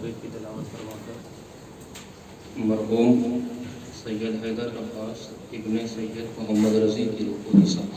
توحید کی تلاوت فرما کر مرحوم سید حیدر عباس ابن سید محمد رضی کی روح کو نثار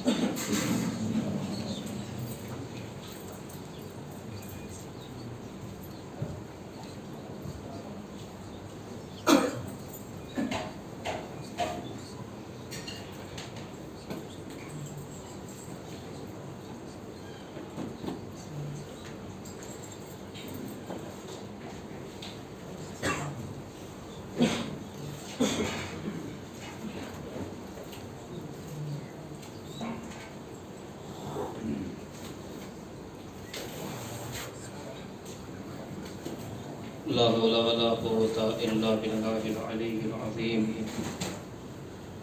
لا حول ولا قوة إلا بالله العلي العظيم.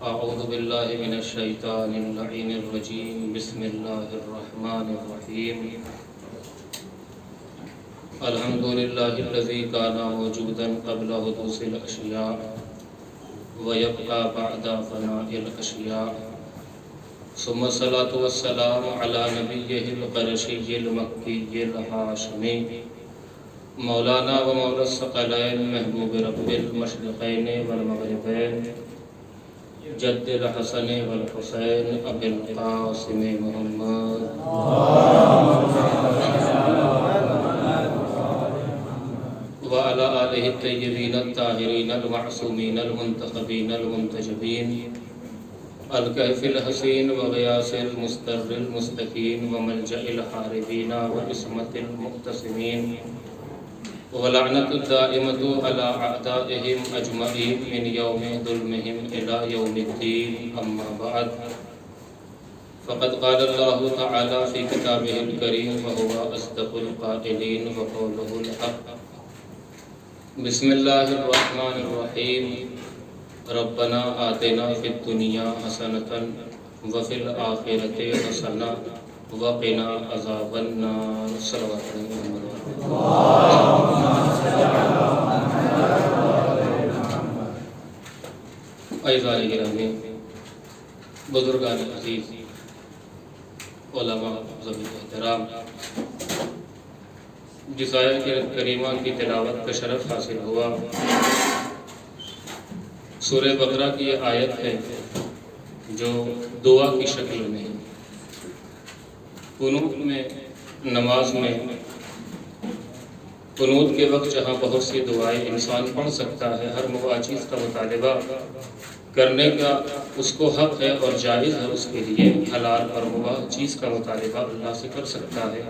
أعوذ بالله من الشيطان اللعين الرجيم. بسم الله الرحمن الرحيم. الحمد لله الذي كان موجودا قبل حدوث الأشياء ويبقى بعد فناء الأشياء. ثم الصلاة والسلام على نبيه القرشي المكي الهاشمي مولانا و مولا الثقلین محبوب رب المشرقین والمغربین جد الحسن والحسین ابی القاسم محمد وعلى آلہ الطیبین الطاہرین المعصومین المنتخبین المنتجبین الکہف الحسین وغیاث المستر المستقین وملجأ الحاربین وعصمت المقتسمین ولعنة الدائمة على أعدائهم أجمعين من يوم ظلمهم إلى يوم الدين. أما بعد فقد قال الله تعالى في كتابه الكريم وهو أصدق القائلين وقوله الحق. بسم الله الرحمن الرحيم. ربنا آتنا في الدنيا حسنة وفي الآخرة حسنة وقنا عذاب النار. صلوات محمد. اعزائے گرامی، بزرگان عزیز، علماء ذوی احترام، جس آیت کریمہ کی تلاوت کا شرف حاصل ہوا، سورہ بقرہ کی یہ آیت ہے جو دعا کی شکل میں قنوت میں، نماز میں، قنوت کے وقت جہاں بہت سی دعائیں انسان پڑھ سکتا ہے، ہر مباح چیز کا مطالبہ کرنے کا اس کو حق ہے اور جائز ہے، اس کے لیے حلال اور مباح چیز کا مطالبہ اللہ سے کر سکتا ہے،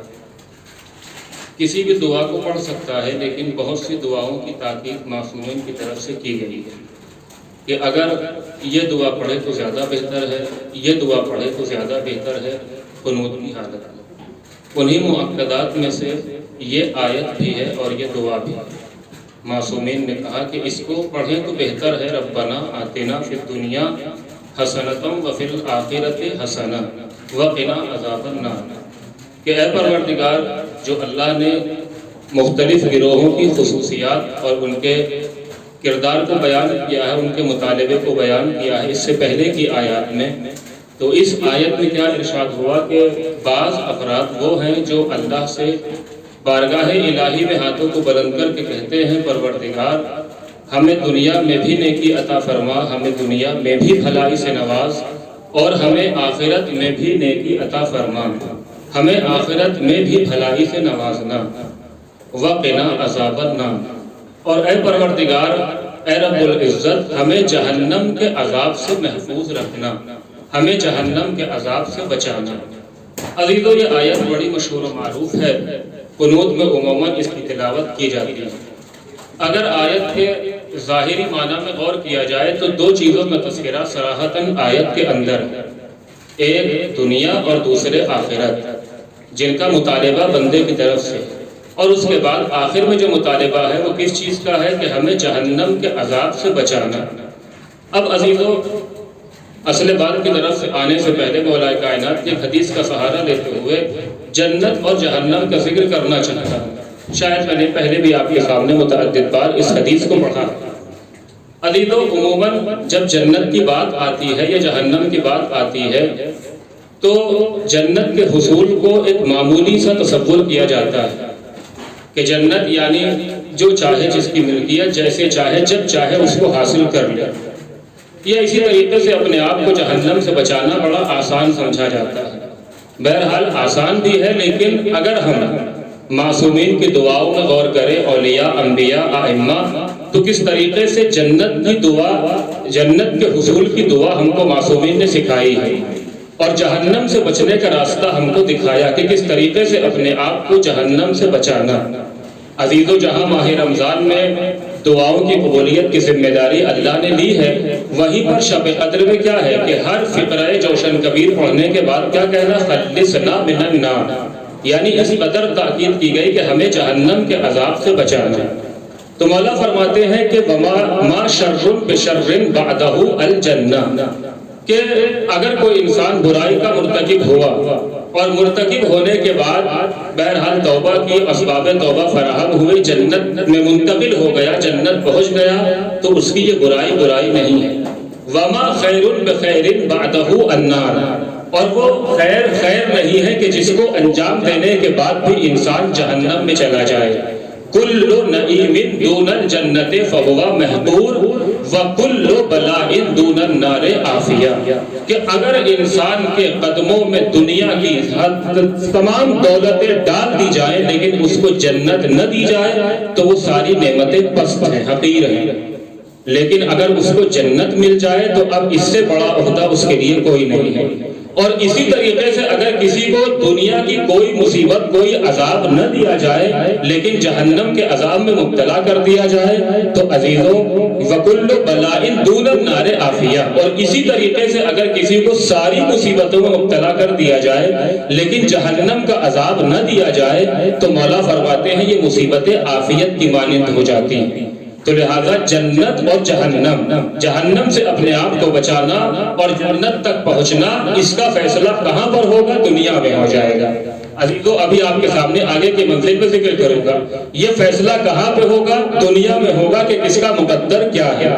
کسی بھی دعا کو پڑھ سکتا ہے. لیکن بہت سی دعاؤں کی تاکید معصومین کی طرف سے کی گئی ہے کہ اگر یہ دعا پڑھے تو زیادہ بہتر ہے، یہ دعا پڑھے تو زیادہ بہتر ہے قنوت کی حالت. انہی مؤکدات میں سے یہ آیت بھی ہے اور یہ دعا بھی ہے. معصومین نے کہا کہ اس کو پڑھیں تو بہتر ہے ربنا آتنا فی الدنیا حسنۃ وفی الآخرۃ حسنۃ وقنا عذاب النار، کہ اے پروردگار، جو اللہ نے مختلف گروہوں کی خصوصیات اور ان کے کردار کو بیان کیا ہے، ان کے مطالبے کو بیان کیا ہے اس سے پہلے کی آیات میں، تو اس آیت میں کیا ارشاد ہوا کہ بعض افراد وہ ہیں جو اللہ سے بارگاہ الہی میں ہاتھوں کو بلند کر کے کہتے ہیں پروردگار ہمیں دنیا میں بھی نیکی عطا فرما، ہمیں دنیا میں بھی بھلائی سے نواز اور ہمیں آخرت میں بھی نیکی عطا فرما، ہمیں آخرت میں بھی بھلائی سے نوازنا، وقنا عذاب النار، اور اے پروردگار، اے رب العزت، ہمیں جہنم کے عذاب سے محفوظ رکھنا، ہمیں جہنم کے عذاب سے بچانا. عزیزو، یہ آیت بڑی مشہور و معروف ہے، قنوت میں عموماً اس کی تلاوت کی جاتی ہے. اگر آیت کے ظاہری معنی میں غور کیا جائے تو دو چیزوں کا تذکرہ صراحتاً آیت کے اندر، ایک دنیا اور دوسرے آخرت، جن کا مطالبہ بندے کی طرف سے، اور اس کے بعد آخر میں جو مطالبہ ہے وہ کس چیز کا ہے کہ ہمیں جہنم کے عذاب سے بچانا. اب عزیزو، اصل بات کی طرف سے آنے سے پہلے مولا کائنات کی حدیث کا سہارا لیتے ہوئے جنت اور جہنم کا ذکر کرنا چاہتا ہوں. شاید میں نے پہلے بھی آپ کے سامنے متعدد بار اس حدیث کو پڑھا. عزیزو، عموماً جب جنت کی بات آتی ہے یا جہنم کی بات آتی ہے تو جنت کے حصول کو ایک معمولی سا تصور کیا جاتا ہے. کہ جنت یعنی جو چاہے جس کی ملکیت جیسے چاہے جب چاہے اس کو حاصل کر لے، یا اسی طریقے سے اپنے آپ کو جہنم سے بچانا بڑا آسان سمجھا جاتا ہے۔ بہرحال آسان بھی ہے، لیکن اگر ہم معصومین کی دعاؤں میں غور کریں، اولیاء، انبیاء، ائمہ، تو کس طریقے سے جنت کی دعا، جنت کے حصول کی دعا ہم کو معصومین نے سکھائی ہے، اور جہنم سے بچنے کا راستہ ہم کو دکھایا کہ کس طریقے سے اپنے آپ کو جہنم سے بچانا۔ عزیز و جہاں ماہ رمضان میں دعاؤں کی قبولیت کی ذمہ داری اللہ نے لی ہے، وہیں پر شب قدر میں کیا ہے کہ ہر فقرہ جوشن کبیر پڑھنے کے بعد کیا کہنا، خلصنا من النار، یعنی اس قدر تاکید کی گئی کہ ہمیں جہنم کے عذاب سے بچانا۔ تو مولا فرماتے ہیں کہ ما شر بشر بعدہ الجنہ، کہ اگر کوئی انسان برائی کا مرتکب ہوا اور مرتکب ہونے کے بعد بہرحال توبہ کی، اسباب توبہ فراہم ہوئی، جنت میں منتقل ہو گیا، جنت پہنچ گیا، تو اس کی یہ برائی نہیں ہے۔ وما خیر بخیر بعدہ النار، اور وہ خیر نہیں ہے کہ جس کو انجام دینے کے بعد بھی انسان جہنم میں چلا جائے۔ کل نعیم دون الجنت فہو محقور وکل بلاء دون النار عافیہ، کہ اگر انسان کے قدموں میں دنیا کی تمام دولتیں ڈال دی جائیں لیکن اس کو جنت نہ دی جائے تو وہ ساری نعمتیں پست ہیں، حقیر ہیں، لیکن اگر اس کو جنت مل جائے تو اب اس سے بڑا عہدہ اس کے لیے کوئی نہیں ہے۔ اور اسی طریقے سے اگر کسی کو دنیا کی کوئی مصیبت، کوئی عذاب نہ دیا جائے لیکن جہنم کے عذاب میں مبتلا کر دیا جائے تو عزیزوں وَكُلُّ بَلَاءٍ دُونَ النَّارِ عَافِیَہ، اور اسی طریقے سے اگر کسی کو ساری مصیبتوں میں مبتلا کر دیا جائے لیکن جہنم کا عذاب نہ دیا جائے تو مولا فرماتے ہیں یہ مصیبتیں عافیت کی مانند ہو جاتی ہیں۔ تو لہذا جنت اور جہنم سے اپنے آپ کو بچانا اور جنت تک پہنچنا، اس کا فیصلہ کہاں پر ہوگا؟ دنیا میں ہو جائے گا۔ عزیزو ابھی آپ کے سامنے آگے کی منزل پہ ذکر کروں گا، یہ فیصلہ کہاں پہ ہوگا؟ دنیا میں ہوگا کہ کس کا مقدر کیا ہے۔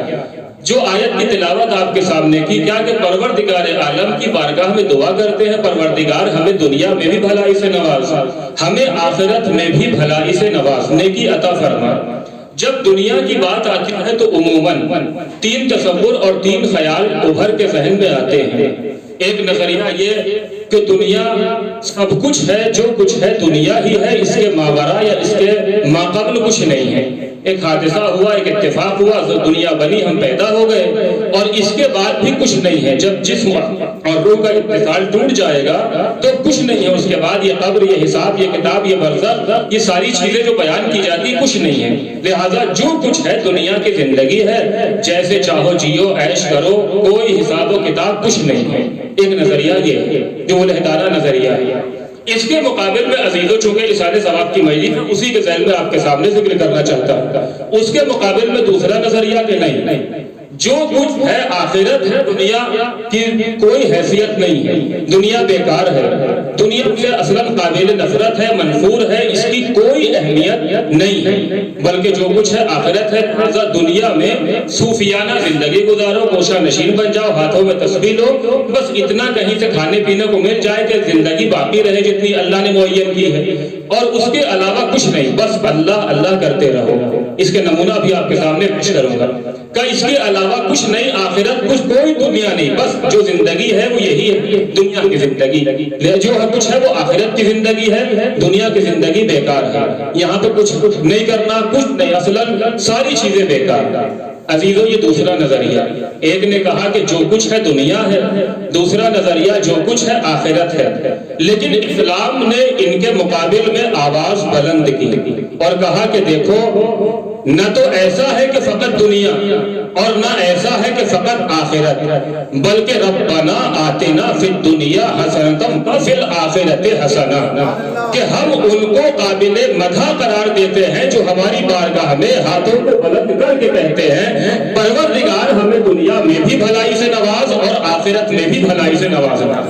جو آیت کی تلاوت آپ کے سامنے کی، کیا کہ پروردگار عالم کی بارگاہ میں دعا کرتے ہیں، پروردگار ہمیں دنیا میں بھی بھلائی سے نواز، ہمیں آخرت میں بھی بھلائی سے نواز، نیکی عطا فرما۔ جب دنیا کی بات آتی ہے تو عموماً تین تصور اور تین خیال ابھر کے ذہن میں آتے ہیں۔ ایک نظریہ یہ کہ دنیا سب کچھ ہے، جو کچھ ہے دنیا ہی ہے، اس کے ماورا یا اس کے ماقبل کچھ نہیں ہے۔ ایک حادثہ ہوا، ایک اتفاق ہوا، دنیا بنی، ہم پیدا ہو گئے، اور اس کے بعد بھی کچھ نہیں ہے۔ جب جسم اور روح کا اتصال ٹوٹ جائے گا تو کچھ نہیں ہے، اس کے بعد یہ قبر، یہ حساب، یہ کتاب، یہ برزخ، یہ ساری چیزیں جو بیان کی جاتی کچھ نہیں ہے۔ لہذا جو کچھ ہے دنیا کی زندگی ہے، جیسے چاہو جیو، عیش کرو، کوئی حساب و کتاب کچھ نہیں ہے۔ ایک نظریہ یہ ہے جو ملحدانہ نظریہ ہے۔ اس کے مقابل میں عزیزوں، چونکہ رسالہ ثواب کی مجلس ہے، اسی کے ذہن میں آپ کے سامنے ذکر کرنا چاہتا ہوں۔ اس کے مقابل میں دوسرا نظریہ کہ نہیں، جو کچھ ہے آخرت ہے، دنیا کی کوئی حیثیت نہیں ہے، دنیا بیکار ہے، دنیا سے اصلاً قابل نفرت ہے، منفور ہے، اس کی کوئی اہمیت نہیں ہے، بلکہ جو کچھ ہے آخرت ہے۔ لہذا دنیا میں صوفیانہ زندگی گزارو، کوشہ نشین بن جاؤ، ہاتھوں میں تسبیح لو، بس اتنا کہیں سے کھانے پینے کو مل جائے کہ زندگی باقی رہے جتنی اللہ نے معین کی ہے، اور اس کے علاوہ کچھ نہیں، بس اللہ اللہ کرتے رہو۔ اس کے نمونہ بھی آپ کے سامنے پیش کروں گا کہ اس کے علاوہ کچھ نہیں، آخرت کچھ، کوئی دنیا نہیں، بس جو زندگی ہے وہ یہی ہے، دنیا کی زندگی، جو کچھ ہے وہ آخرت کی زندگی ہے، دنیا کی زندگی بیکار ہے، یہاں پہ کچھ نہیں کرنا، کچھ نہیں، اصلاً ساری چیزیں بیکار۔ عزیزو یہ دوسرا نظریہ، ایک نے کہا کہ جو کچھ ہے دنیا ہے، دوسرا نظریہ جو کچھ ہے آخرت ہے، لیکن اسلام نے ان کے مقابل میں آواز بلند کی اور کہا کہ دیکھو، نہ تو ایسا ہے کہ فقط دنیا اور نہ ایسا ہے کہ فقط آخرت، بلکہ ربنا آتنا فی الدنیا حسنۃ وفی الآخرۃ حسنۃ، کہ ہم ان کو قابل مدح قرار دیتے ہیں جو ہماری بارگاہ میں ہاتھوں کو بلند کر کے کہتے ہیں پروردگار ہمیں دنیا میں بھی بھلائی سے نواز اور آخرت میں بھی بھلائی سے نوازنا۔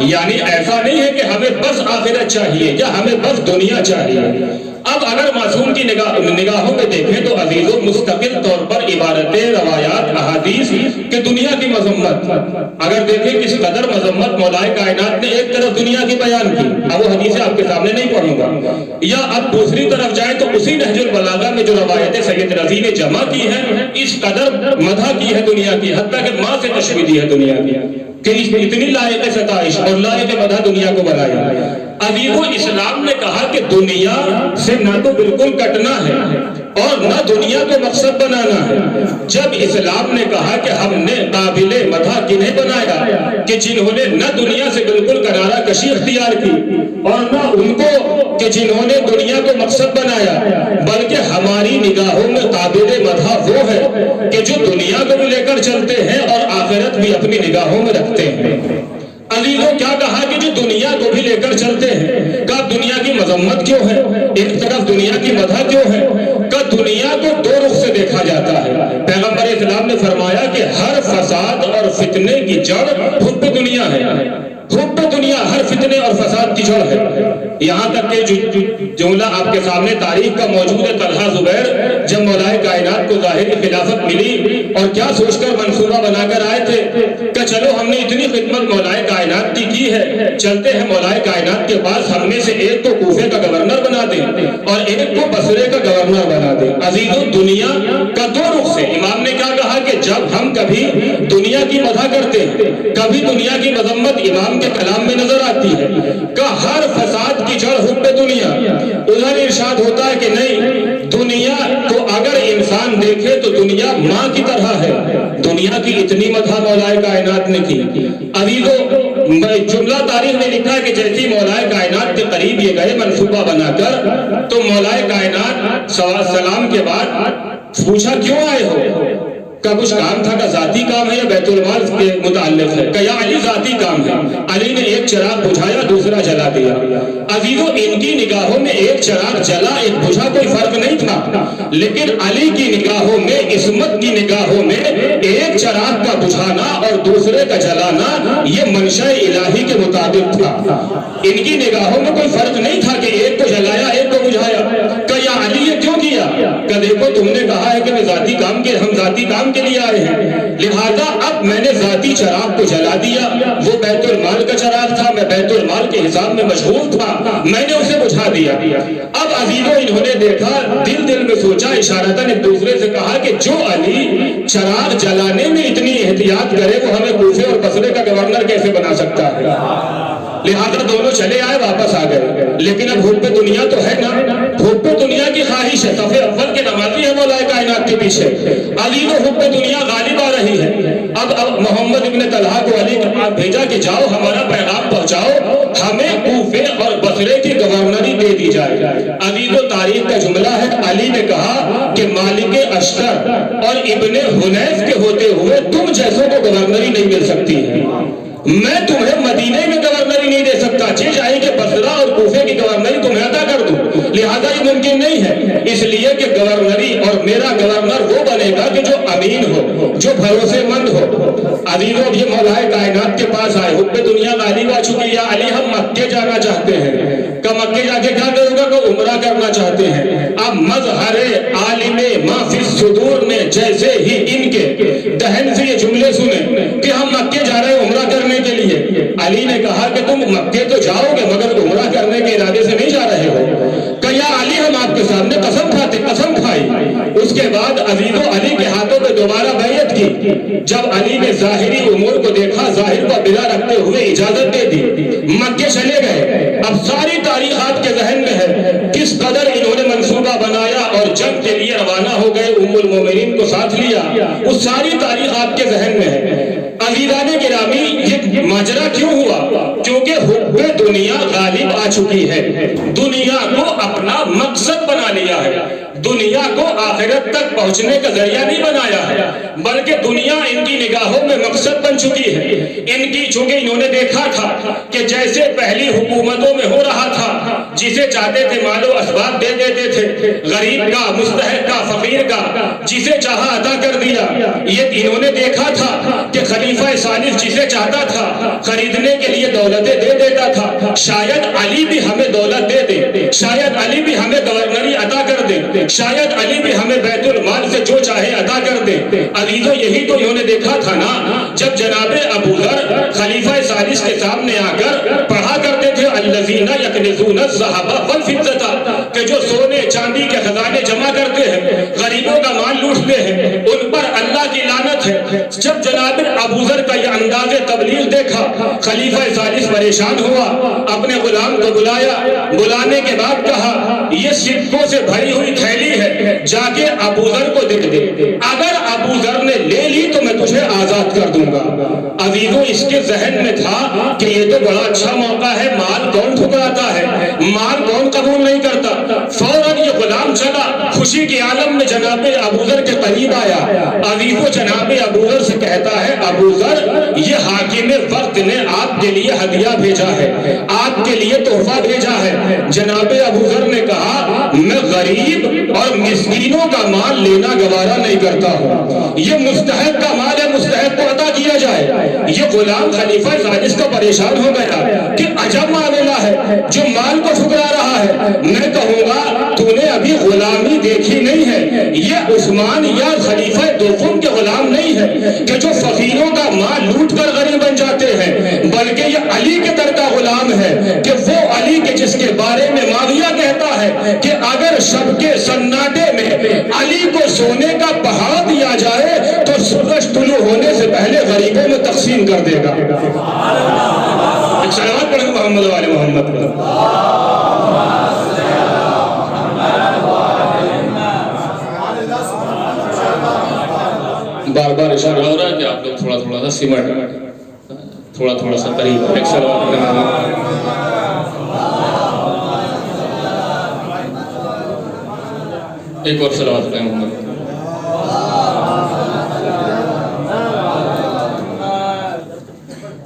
یعنی ایسا نہیں ہے کہ ہمیں بس آخرت چاہیے یا ہمیں بس دنیا چاہیے۔ اب اب اگر معصوم کی نگاہوں میں دیکھیں تو عزیزوں مستقل طور پر عبارتیں، روایات، احادیث کہ دنیا کی مذمت، اگر دیکھیں کس قدر مذمت مولا کائنات نے ایک طرف دنیا کی بیان کی، اب وہ حدیثیں آپ کے سامنے نہیں پڑھوں گا، یا اب دوسری طرف جائیں تو اسی نہج البلاغہ میں جو روایتیں سید رضی نے جمع کی ہیں، اس قدر مدح کی ہے دنیا کی، حتیٰ کہ ماں سے تشبیہ دی ہے دنیا کی کہ اتنی لائق ستائش اور لائق مدح دنیا کو بنایا۔ عزیزو اسلام نے کہا کہ دنیا سے نہ تو بالکل کٹنا ہے اور نہ دنیا کو مقصد بنانا ہے۔ جب اسلام نے کہا کہ ہم نے قابل مدح کنہیں بنایا کہ جنہوں نے نہ دنیا سے بالکل کنارہ کشی اختیار کی اور نہ ان کو کہ جنہوں نے دنیا کو مقصد بنایا، بلکہ ہماری نگاہوں میں قابل مدح وہ ہے کہ جو دنیا کو بھی لے کر چلتے ہیں اور آخرت بھی اپنی نگاہوں میں رکھتے ہیں۔ عزیزوں کیا کہا کہ جو دنیا کو بھی لے کر چلتے ہیں، کہ دنیا کی مذمت کیوں ہے، ایک طرف دنیا کی مدح کیوں ہے، کہ دنیا کو دو رخ سے دیکھا جاتا ہے۔ پیغمبر اسلام نے فرمایا کہ ہر فساد اور فتنے کی جڑ حب دنیا ہے، حب دنیا ہر فتنے اور فساد کی جڑ ہے۔ یہاں تک کہ جو جملہ آپ کے سامنے تاریخ کا موجود ہے، طلحہ زبیر جب مولا کائنات کو ظاہری خلافت ملی اور کیا سوچ کر منصوبہ بنا کر آئے تھے کہ چلو ہم نے اتنی خدمت مولا کائنات کی ہے، چلتے ہیں مولا کائنات کے پاس، ہم میں سے ایک کو کوفے کا گورنر بنا دیں اور ایک کو بصرے کا گورنر بنا دیں۔ عزیزوں دنیا کا دو رخ سے امام نے کیا کہا کہ جب ہم کبھی دنیا کی مدح کرتے ہیں، کبھی دنیا کی مذمت امام کے کلام میں نظر آتی ہے کہ ہر فساد کی جڑ حب دنیا، ادھر ارشاد ہوتا ہے کہ نہیں، دنیا کو اگر انسان دیکھے تو دنیا ماں کی طرح ہے۔ دنیا کی اتنی مدح مولا کائنات نے کی۔ عزیزوں جملہ تاریخ نے لکھا ہے کہ جیسی مولا کائنات کے قریب یہ گئے منصوبہ بنا کر، تو مولا کائنات سلام کے بعد پوچھا کیوں آئے ہو؟ کا کچھ کام تھا، کا ذاتی کام ہے یا بیت المال کے متعلق ہے؟ کہ یا علی ذاتی کام ہے۔ علی نے ایک چراغ بجھایا، دوسرا جلا دیا۔ عزیزوں ان کی نگاہوں میں ایک چراغ جلا ایک بجھا کوئی فرق نہیں تھا، لیکن علی کی نگاہوں میں، عصمت کی نگاہوں میں ایک چراغ کا بجھانا اور دوسرے کا جلانا یہ منشاء الہی کے مطابق تھا۔ ان کی نگاہوں میں کوئی فرق نہیں تھا کہ ایک کو جلایا ایک کو بجھایا۔ کہ یا علی یہ کیوں کیا؟ کہ دیکھو تم نے کہا ہے کہ میں ذاتی کام کے، ہم ذاتی کام کے لیے آئے ہیں، لہذا اب میں نے ذاتی چراغ کو جلا دیا۔ وہ بیت المال کا چراغ تھا، میں بیت المال کے حساب میں مشغول تھا، میں نے اسے بجھا دیا۔ اب عزیزوں انہوں نے دیکھا، دل میں سوچا، اشارتاً ایک دوسرے سے کہا کہ جو علی چراغ جلانے میں اتنی احتیاط کرے وہ ہمیں کوفے اور بصرے کا گورنر کیسے بنا سکتا ہے؟ لہذا دونوں چلے آئے، واپس آ گئے۔ لیکن اب حب دنیا تو ہے نا، حب دنیا کی خواہش ہے، صفحے اول کے نمازی ہے مولا کائنات کے پیچھے۔ علی کو حب دنیا غالب آ رہی ہے۔ اب محمد ابن طلحہ کو علی کے پاس بھیجا کہ جاؤ ہمارا پیغام پہنچاؤ، ہمیں کوفے اور بصرے کی گورنری دے دی جائے۔ عزیزو تاریخ کا جملہ ہے، علی نے کہا کہ مالک اشتر اور ابن حنیف کے ہوتے ہوئے تم جیسوں کو گورنری نہیں مل سکتی ہے، میں تمہیں مدینے میں گورنری نہیں دے سکتا، چاہیے کہ بصرہ اور کوفے کی گورنری تمہیں عطا کر دوں، لہذا یہ ممکن نہیں ہے، اس لیے کہ گورنری اور میرا گورنر وہ بنے گا کہ جو امین ہو، جو بھروسے مند ہو۔ عزیزوں یہ مولا کائنات کے پاس آئے، حب دنیا غالب آ چکی، یا علی ہم مکے جانا چاہتے ہیں۔ کہ مکے جا کے کیا کروں گا؟ کہ عمرہ کرنا چاہتے ہیں۔ اب مظہر عالم ما فی الصدور نے جیسے ہی ان کے دہن سے یہ جملے سنے کہ ہم مکے جا رہے ہیں عمرہ کرنے کے لیے، علی نے کہا کہ تم مکے تو جاؤ گے مگر عمرہ کرنے کے ارادے سے نہیں جا رہے ہو۔ کہ یا علی ہم آپ کے سامنے قسم کھاتے، قسم کھائی۔ اس کے بعد عزیزو علی کے ہاتھوں پہ دوبارہ بیعت کی۔ جب علی نے ظاہری امور کو دیکھا، ظاہر کو بلا رکھتے ہوئے اجازت دے دی، مکے چلے گئے۔ اب ساری تاریخ آپ کے ذہن میں ہے کس قدر انہوں نے منصوبہ بنایا اور جنگ کے لیے روانہ ہو گئے، ام المومنین کو ساتھ لیا، وہ ساری تاریخ آپ کے ذہن میں ہے۔ عزیزان گرامی یہ ماجرا کیوں ہوا؟ کیونکہ حب دنیا غالب آ چکی ہے، دنیا کو اپنا مقصد بنا لیا ہے، دنیا کو آخرت تک پہنچنے کا ذریعہ نہیں بنایا ہے، بلکہ دنیا ان کی نگاہوں میں مقصد بن چکی ہے۔ ان کی چونکہ انہوں نے دیکھا تھا کہ جیسے پہلی حکومتوں میں ہو رہا تھا، جسے چاہتے تھے مال و اسباب دے دیتے تھے، غریب کا، مستحق کا، فقیر کا، جسے چاہا عطا کر دیا۔ یہ انہوں نے دیکھا تھا کہ خلیفہ ثالث جسے چاہتا تھا خریدنے کے لیے دولتیں دے دیتا تھا، شاید علی بھی ہمیں دولت دے دے، شاید علی بھی ہمیں گورنری دے، شاید علی بھی ہمیں بیت المال سے جو چاہے عطا کر دے۔ عزیزو یہی تو انہوں نے دیکھا تھا نا جب جناب ابو ذر خلیفہ ثالث کے سامنے آ کر پڑھا کرتے تھے الذین یکنزون الذھب والفضہ، کہ جو سونے چاندی کے خزانے جمع کرتے ہیں، غریبوں کا مال لوٹتے ہیں، ان پر اللہ کی لعنت ہے۔ جب جناب ابو ذر کا یہ انداز تبلیغ دیکھا، خلیفہ ثالث پریشان ہوا، اپنے غلام کو بلایا، بلانے کے بعد کہا یہ صدقوں سے بھری ہوئی تھیلی ہے، جا کے ابو ذر کو دے دے، اگر ابو ذر نے لے لی تو میں تجھے آزاد کر دوں گا۔ عزیزو اس کے ذہن میں تھا کہ یہ تو بڑا اچھا موقع ہے، مال کون ٹھکراتا ہے، مال کون قبول نہیں کرتا۔ فوراً یہ غلام چلا، خوشی کے عالم میں جناب ابو ذر کے قریب آیا۔ عزیزو جناب ابو ذر سے کہتا ہے ابو ذر یہ حاکم وقت نے آپ کے لیے ہدیہ بھیجا ہے، آپ کے لیے تحفہ بھیجا ہے۔ جناب ابو ذر نے کہا میں غریب اور مسکینوں کا مال لینا گوارا نہیں کرتا ہوں، یہ مستحق کا مال ہے، مستحق کو عطا کیا جائے۔ یہ غلام خلیفہ ثالث کو پریشان ہو گیا کہ عجب معاملہ ہے جو مال کو ٹھکرا رہا ہے۔ میں کہوں گا تو نے ابھی غلامی دیکھی نہیں ہے، یہ عثمان یا خلیفہ دوم کے غلام نہیں ہے کہ جو فقیروں کا مال لوٹ کر غریب بن جاتے ہیں، بلکہ یہ علی کے در کا غلام ہے کہ وہ علی کے جس کے بارے میں معاویہ کہتا ہے کہ اگر شب کے سناٹے میں علی کو سونے کا پہاڑ دیا جائے تو سورج طلوع ہونے سے پہلے غریبوں میں تقسیم کر دے گا۔ ایک صلوات پڑھیں محمد و آل محمد۔ بار بار اشارہ ہو رہا ہے کہ آپ لوگ تھوڑا تھوڑا سا سمٹ، تھوڑا تھوڑا سا قریب۔ ایک صلوات پڑھیں۔ ایک اور صلوات پڑھیں محمد۔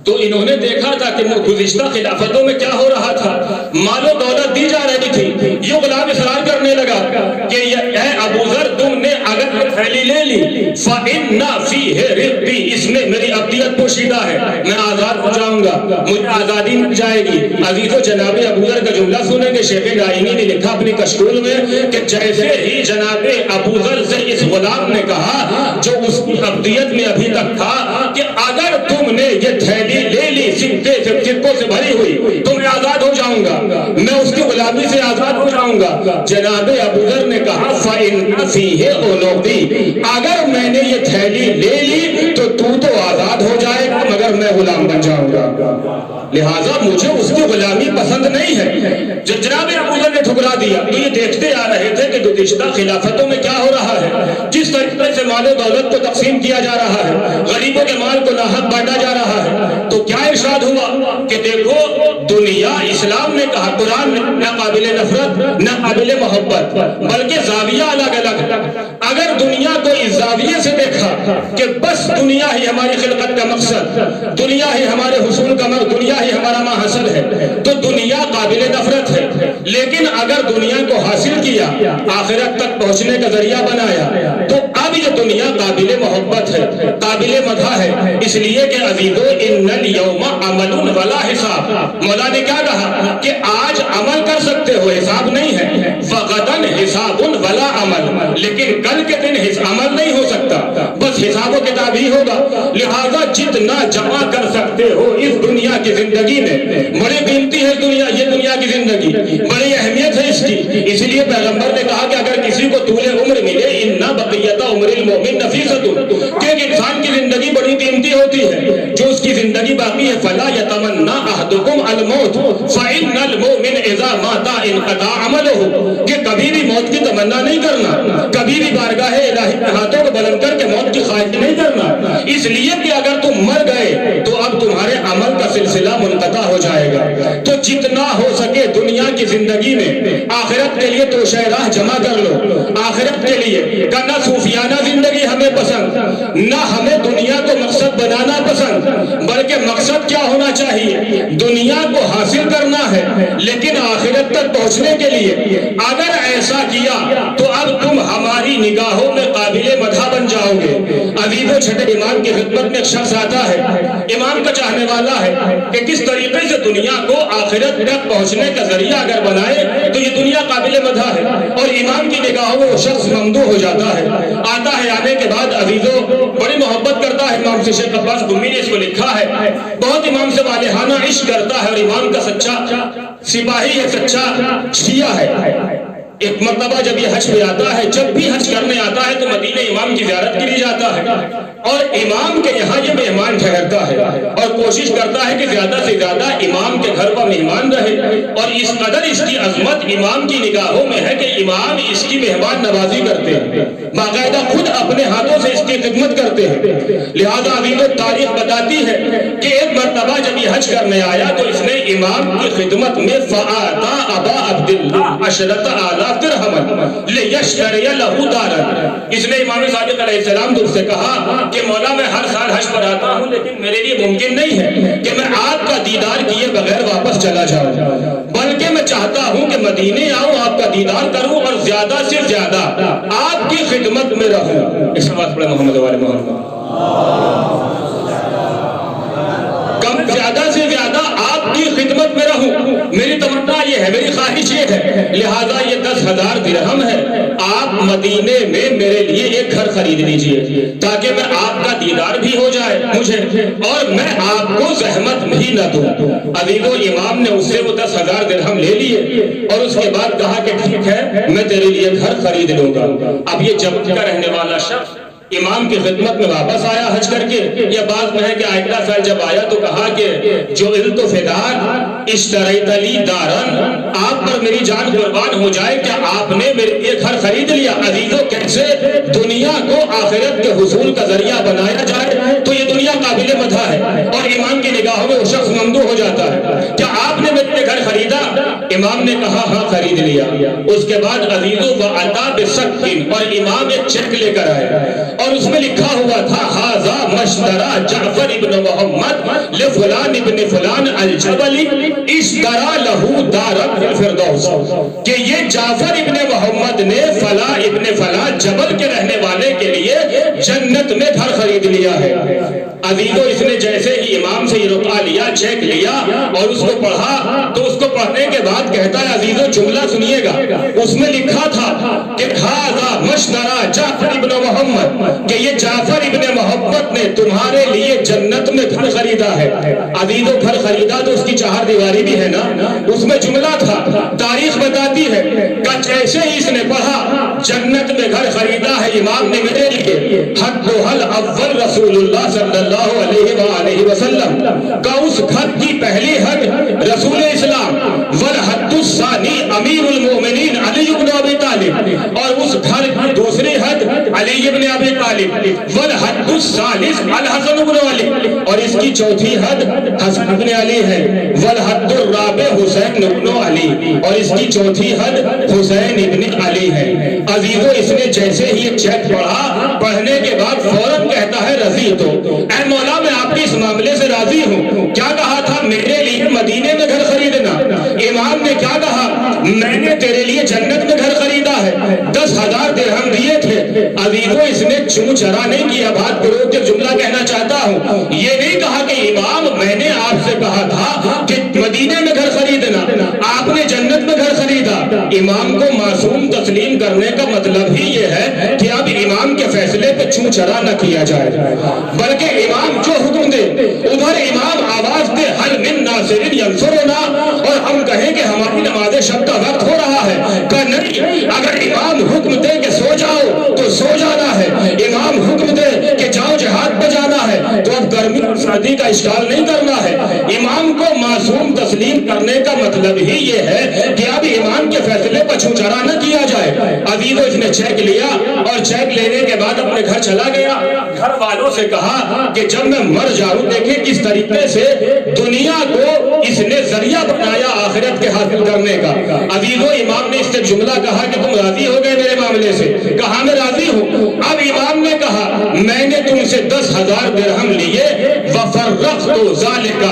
تو انہوں نے دیکھا تھا کہ گزشتہ خلافتوں میں کیا ہو رہا تھا، مال و دولت دی جا رہی تھی۔ یہ غلام اصرار کرنے لگا کہ اے ابو ذر تم نے اگر یہ تھیلی لے لی فَإِنَّ فِيهِ رِقِّي، اس میں میری عبدیت پوشیدہ ہے، میں آزاد ہو جاؤں گا، مجھے آزادی مل جائے گی۔ عزیزو جناب ابو ذر کا جملہ سنیں گے، شیخ گائنی نے لکھا اپنی کشکول میں کہ جیسے ہی جناب ابو ذر سے اس غلام نے کہا جو اس کی عبدیت میں ابھی تک تھا کہ اگر تم نے یہ تھیلی لے لی صدقوں سے بھری ہوئی تو میں آزاد ہو جاؤں گا، میں اس کی غلامی سے آزاد ہو جاؤں گا۔ جناب ابو ذر نے کہا فَإِنَّ فِيهِ أُنُوقِي، اگر میں نے یہ تھیلی لے لی تو آزاد ہو جائے گا مگر میں غلام بن جاؤں گا، لہٰذا مجھے اس کی غلامی پسند نہیں ہے۔ جب جناب ابو ذر نے ٹھکرا دیا تو یہ دیکھتے آ رہے تھے کہ گزشتہ خلافتوں میں کیا ہو رہا ہے، جس طریقے سے مال و دولت کو تقسیم کیا جا رہا ہے، غریبوں کے مال کو ناحق بانٹا جا رہا ہے۔ تو کیا ارشاد ہوا کہ دیکھو دنیا، اسلام نے کہا، قرآن نے نہ قابل نفرت نہ قابل محبت بلکہ زاویہ الگ الگ۔ اگر دنیا کو اس زاویے سے دیکھا کہ بس دنیا ہی ہماری خلقت کا مقصد، دنیا ہی ہمارے حصول کا مقصد، دنیا ہی ہمارا ماحصل ہے، تو دنیا قابل نفرت ہے۔ لیکن اگر دنیا کو حاصل کیا، آخرت تک پہنچنے کا ذریعہ بنایا، تو اب یہ دنیا قابل محبت ہے، قابل مدح ہے۔ اس لیے کہ عزیزو ان اليوم عمل ولا حساب، مولا نے کیا کہا کہ آج عمل کر سکتے ہو، حساب نہیں ہے، فغدن حساب ولا عمل، لیکن کل کے دن عمل نہیں ہو سکتا، بس حساب و کتاب ہی ہوگا۔ لہذا جتنا جمع کر سکتے ہو اس دنیا کی زندگی میں، بڑی قیمتی ہے دنیا، یہ دنیا کی زندگی بڑی اہمیت ہے اس کی۔ اس لیے پیغمبر نے کہا کہ اگر کسی کو طول عمر ملے ان بقیت عمر المؤمن نفیست، کہ ایک انسان کی زندگی بڑی قیمتی ہوتی ہے، جو اس کی زندگی باقی ہے فلا یتمنى احدکم الموت فإن المؤمن اذا مات انقطع عمله، کہ کبھی بھی موت کی تمنا نہیں کرنا، کبھی بھی بارگاہ الہی میں ہاتھوں کو بلند کر کے موت کی خواہش نہیں کرنا، اس لیے کہ اگر تم مر گئے تو اب تمہارے عمل کا سلسلہ منقطع ہو جائے گا۔ تو جتنا ہو سکے دنیا کی زندگی میں آخرت کے لیے توشہ راہ جمع کر لو، آخرت کے لیے کہ نہ صوفیانہ زندگی ہمیں پسند، نہ ہمیں دنیا کو مقصد بنانا پسند، بلکہ مقصد کیا ہونا چاہیے، دنیا کو حاصل کرنا ہے لیکن آخرت تک پہنچنے کے لیے اگر ایسا کیا تو اب تم ہماری نگاہوں میں قابل مدح بن جاؤ گے۔ عزیزو چھٹے امام کی خدمت میں ایک شخص آتا ہے، امام کا چاہنے والا ہے کہ کس طریقے سے دنیا کو آخرت تک پہنچنے کا ذریعہ اگر بنائے تو یہ دنیا قابل مدح ہے اور امام کی نگاہوں میں وہ شخص ممدوح ہو جاتا ہے. آتا ہے, آنے کے بعد عزیزوں بڑی محبت کرتا ہے امام سے. شیخ عباس گمی نے اس کو لکھا ہے, بہت امام سے والہانہ عشق کرتا ہے اور امام کا سچا سپاہی ہے, سچا شیعہ ہے. ایک مرتبہ جب یہ حج پہ آتا ہے, جب بھی حج کرنے آتا ہے تو مدینہ امام کی زیارت کے لیے جاتا ہے اور امام کے یہاں یہ مہمان ٹھہرتا ہے اور کوشش کرتا ہے کہ زیادہ سے زیادہ امام کے گھر کا مہمان رہے. اور اس قدر اس کی عظمت امام کی نگاہوں میں ہے کہ امام اس کی مہمان نوازی کرتے ہیں, باقاعدہ خود اپنے ہاتھوں سے اس کی خدمت کرتے ہیں. لہذا عزیزوں تاریخ بتاتی ہے کہ ایک مرتبہ جب یہ حج کرنے آیا تو اس نے امام کی خدمت میں فآتا ابا عبداللہ عشرۃ آلاف درہم لیشتری لہ دارا, اس نے امام صادق علیہ السلام سے کہا کہ مولا میں ہر سال حج پر آتا ہوں لیکن میرے لیے ممکن نہیں ہے کہ میں آپ کا دیدار کیے بغیر واپس چلا جاؤں, بلکہ میں چاہتا ہوں کہ مدینے آؤں, آپ کا دیدار کروں اور زیادہ سے زیادہ آپ کی خدمت میں رہوں. اس بات پڑھے محمد والے محمد, کم زیادہ سے زیادہ آپ کی خدمت میں رہوں. میری تمنا یہ ہے, میری خواہش یہ ہے, لہذا یہ 10,000 درہم ہے, آپ مدینے میں میرے لیے ایک گھر خرید لیجئے تاکہ میں آپ کا دیدار بھی ہو جائے مجھے اور میں آپ کو زحمت بھی نہ دوں. عزیزو امام نے اس سے وہ 10,000 درہم لے لیے اور اس کے بعد کہا کہ ٹھیک ہے میں تیرے لیے گھر خرید لوں گا. اب یہ جبل کا رہنے والا شخص امام کی خدمت میں واپس آیا حج کر کے. یہ بات میں ہے کہ آئندہ سال جب آیا تو کہا کہ جو علت فدار اشتریت لی دارن, آپ پر میری جان قربان ہو جائے, کیا آپ نے میرے لیے گھر خرید لیا؟ عزیزوں کیسے دنیا کو آخرت کے حصول کا ذریعہ بنایا جائے تو یہ دنیا قابل مدح ہے اور امام کی نگاہوں میں وہ شخص ممدوح ہو جاتا ہے. کیا آپ نے میرے لیے گھر خریدا؟ امام نے کہا ہاں خرید لیا. اس کے بعد عزیزوں وعطا بسکن, اور امام ایک چیک لے کر آئے اور اس میں لکھا ہوا تھا ہاذا مشترا جعفر ابن محمد لفلان ابن فلان الجبلی اشترا لہو دارا فی الفردوس, کہ یہ جعفر ابن محمد نے فلاں ابن فلاں جبل کے رہنے والے کے لیے جنت میں گھر خرید لیا ہے. عزیزو اس نے جیسے ہی امام سے یہ رقعہ لیا, چیک لیا اور اس کو پڑھا تو اس کو پڑھنے کے بعد کہتا ہے عزیزو جملہ سنیے گا, اس میں لکھا تھا کہ ہاذا مشترا جعفر ابن محمد, کہ یہ جعفر ابن محمد نے تمہارے لیے جنت میں گھر خریدا ہے. عزیزو گھر خریدا تو اس کی چہار دیواری بھی ہے نا, اس میں جملہ تھا. تاریخ بتاتی ہے کہ جیسے ہی اس نے پڑھا جنت میں گھر خریدا ہے امام نے میرے لیے, حد حل اول رسول اللہ صلی اللہ علیہ وآلہ وسلم, کا اس گھر کی پہلی حد رسول اسلام, والحد الثانی امیر المومنین علی بن ابی طالب, اور اس گھر کی دوسری حد علی بن ابی طالب, والحد الثالث الحسن بن علی, اور اس کی چوتھی حد حسن بن علی ہے, والحد الرابع حسین بن علی, اور اس کی چوتھی حد حسین ابن علی ہے. عزیزو اس نے جیسے ہی ایک چیک پڑھا, پڑھنے کے بعد فوراً کہتا ہے رضی تو, اے مولا میں آپ کے اس معاملے سے راضی ہوں. کیا کہا تھا؟ میرے لیے مدینے میں گھر خریدنا. امام نے کیا کہا؟ میں نے تیرے لیے جنت میں گھر خریدا ہے, 10,000 درہم دیے تھے. عزیزو اس نے چون چرا نہیں کیا, بات کرو کہ جملہ کہنا چاہتا ہوں, یہ نہیں کہا کہ امام میں نے آپ سے کہا تھا کہ مدینے میں گھر خریدنا, آپ نے جنت میں گھر خریدا. امام کو معصوم تسلیم کرنے کا مطلب ہی یہ ہے کہ اب امام کے فیصلے پہ چون چرا نہ کیا جائے, بلکہ امام جو حکم دے ادھر امام آواز دے حل من ناصر ینصرنا, اور ہم کہیں کہ ہماری نماز شب کا وقت ہو رہا ہے, کہ نہیں, اگر امام حکم دے کہ سو جاؤ تو سو جانا ہے, امام حکم دے کہ جاؤ جہاد پہ جانا ہے تو اب گرمی اور سردی کا اشکال نہیں کرنا ہے. امام کو معصوم تسلیم کرنے کا مطلب ہی یہ ہے کہ اب امام کے فیصلے پر چھو چرا نہ کیا جائے. عزیزو اس نے چیک لیا اور چیک لینے کے بعد اپنے گھر چلا گیا. گھر والوں سے کہا کہ جب میں مر جاؤں, دیکھیں کس طریقے سے دنیا کو اس نے ذریعہ بنایا آخرت کے حاصل کرنے کا. عزیزو امام نے اس سے جملہ کہا کہ تم راضی ہو گئے میرے معاملے سے؟ کہا میں راضی ہوں. اب امام نے کہا میں نے تم سے 10,000 درہم لیے, وفرقت ذالک,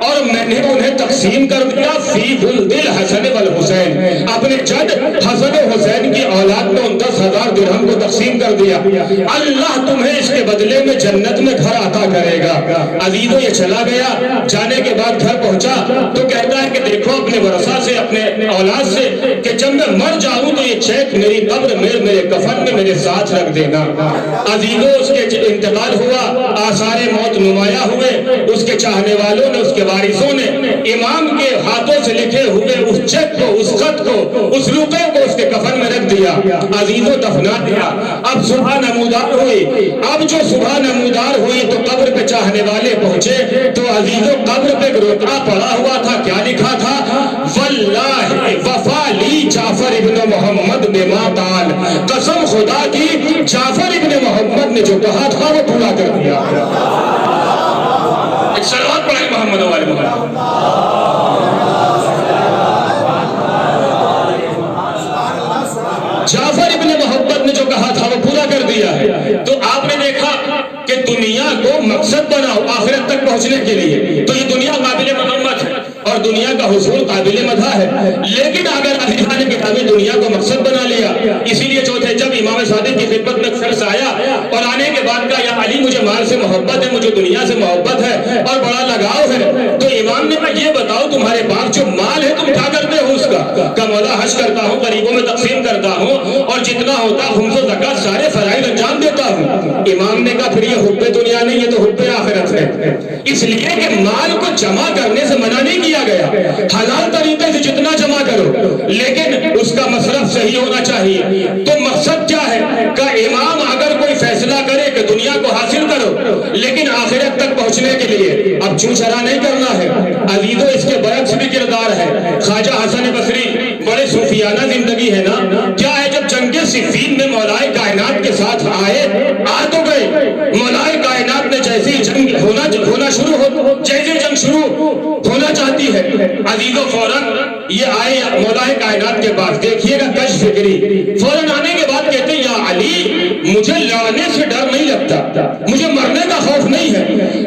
اور میں نے انہیں تقسیم کر دیا فی ولد الحسن والحسین, اپنے جد حسن و حسین کی اولاد میں ان 10,000 درہم کو تقسیم کر دیا. اللہ تمہیں اس کے بدلے میں جنت میں گھر عطا کرے گا. عزیزو یہ چلا گیا, جانے کے بعد گھر پہنچا تو کہتا ہے کہ دیکھو اپنے ورثہ سے, اپنے اولاد سے, کہ جب جب میں مر جاؤں تو یہ چیک میری قبر میں میرے کفن میں میرے ساتھ رکھ دینا۔ عزیزوں اس کے انتقال ہوا، آثار موت نمایاں ہوئے، اس کے چاہنے والوں نے، اس کے وارثوں نے امام کے ہاتھوں سے لکھے ہوئے اس چیک کو، اس خط کو، اس روپے کو اس کے کفن میں رکھ دیا، عزیزوں دفنا دیا۔ اب صبح نمودار ہوئی، اب جو صبح نمودار ہوئی تو قبر پہ چاہنے والے پہنچے تو عزیزوں قبر پہ ایک روکڑا پڑا ہوا تھا، کیا لکھا تھا؟ واللہ وفا لی جعفر ابن محمد بما قال، قسم خدا کی جعفر ابن محمد نے جو کہا تھا وہ پورا کر دیا۔ ایک صلوات پڑھیں محمد والے محمد۔ جعفر ابن محمد نے جو کہا تھا وہ پورا کر دیا ہے۔ تو آپ نے دیکھا کہ دنیا کو مقصد بناؤ آخرت تک پہنچنے کے لیے، تو یہ دنیا قابل مذمت ہے اور دنیا کا حصول قابل مدح ہے، لیکن اگر علی خان نے کتابی دنیا کو مقصد بنا لیا، اسی لیے جو تھے جب امام صادق کی خدمت میں شخص آیا اور آنے کے بعد کہا یا علی مجھے مال سے محبت ہے، مجھے دنیا سے محبت ہے اور بڑا لگاؤ ہے، تو امام نے کہا یہ بتاؤ تمہارے پاس جو مال ہے تم کیا کرتے ہو اس کا؟ مولا حج کرتا ہوں، غریبوں میں تقسیم کرتا ہوں اور جتنا ہوتا خمس و زکات سارے فرائض انجام دیتا ہوں۔ امام نے کہا پھر یہ حب دنیا نہیں، یہ تو حب آخرت ہے، اس لیے کہ مال کو جمع کرنے سے منع نہیں کیا گیا، حلال طریقے سے جتنا جمع کرو، لیکن اس کا مصرف صحیح ہونا چاہیے۔ تو مقصد کیا ہے کہ امام اگر کوئی فیصلہ کرے کہ دنیا کو حاصل کرو لیکن آخرت تک پہنچنے کے لیے اب چوں چرا نہیں کرنا ہے۔ عزیزوں اس کے برعکس بھی کردار ہے۔ خواجہ حسن بصری بڑے صوفیانہ زندگی ہے نا، کیا ہے جب جنگ صفین میں مولائے کائنات کے ساتھ آئے، آ تو گئے، مولائے کائنات نے جیسی جنگ ہونا شروع ہو، جیسے جنگ شروع ہونا چاہتی ہے عزیزوں فوراً یہ آئے مولائے کائنات کے پاس، دیکھیے گا کش فکری، فوراً آنے کے بعد کہتے ہیں یا علی مجھے لڑنے سے ڈر نہیں لگتا، مجھے مرنے کا خوف نہیں ہے،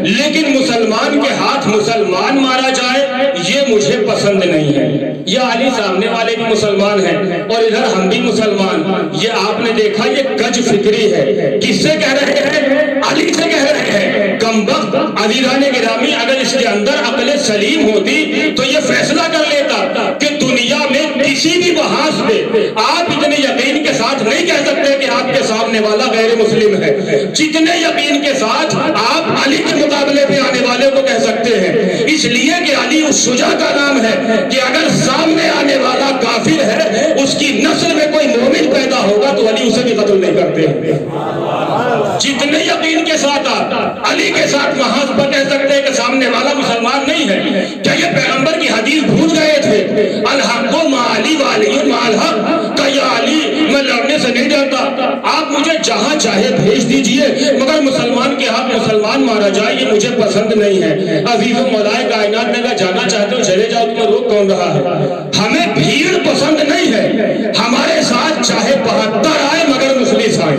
لیکن مسلمان کے ہاتھ مسلمان مارا جائے یہ مجھے پسند نہیں ہے۔ یا علی سامنے والے بھی مسلمان ہیں اور ادھر ہم بھی مسلمان، یہ آپ نے دیکھا یہ کج فکری ہے۔ کس سے کہہ رہے ہیں؟ علی سے کہہ رہے ہیں۔ کمبخت عزیزان گرامی اگر اس کے اندر عقل سلیم ہوتی تو یہ فیصلہ کر لیتا کہ دنیا میں کسی بھی محاذ پہ آپ اتنے یقین کے ساتھ نہیں کہہ سکتے کہ آپ کے سامنے والا غیر مسلم ہے، جتنے یقین کے ساتھ آپ علی کے مقابلے پہ آنے والے کو کہہ سکتے ہیں، اس لیے کہ علی اس شجاع کا نام ہے کہ اگر سامنے آنے والا کافر ہے اس کی نسل میں کوئی مومن پیدا ہوگا تو علی اسے بھی قتل نہیں کرتے۔ جتنے یقین کے ساتھ آپ علی کے ساتھ محاذ پر کہہ سکتے ہیں کہ سامنے والا مسلمان نہیں ہے، کیا یہ پیغمبر کی حدیث بھول گئے تھے؟ الحق مع علی وعلی مع الحق، کہ یا علی میں لڑنے سے نہیں ڈرتا، آپ مجھے جہاں چاہے بھیج دیجئے مگر مسلمان کے ہاتھ مسلمان مارا جائے یہ مجھے پسند نہیں ہے۔ عزیزوں مولائے کائنات نے کہا جانا چاہتے ہو چلے جاؤ، تمہیں روک کون رہا ہے؟ ہمیں بھیڑ پسند نہیں ہے، ہمارے ساتھ چاہے 72 آئے مگر مخلص آئے۔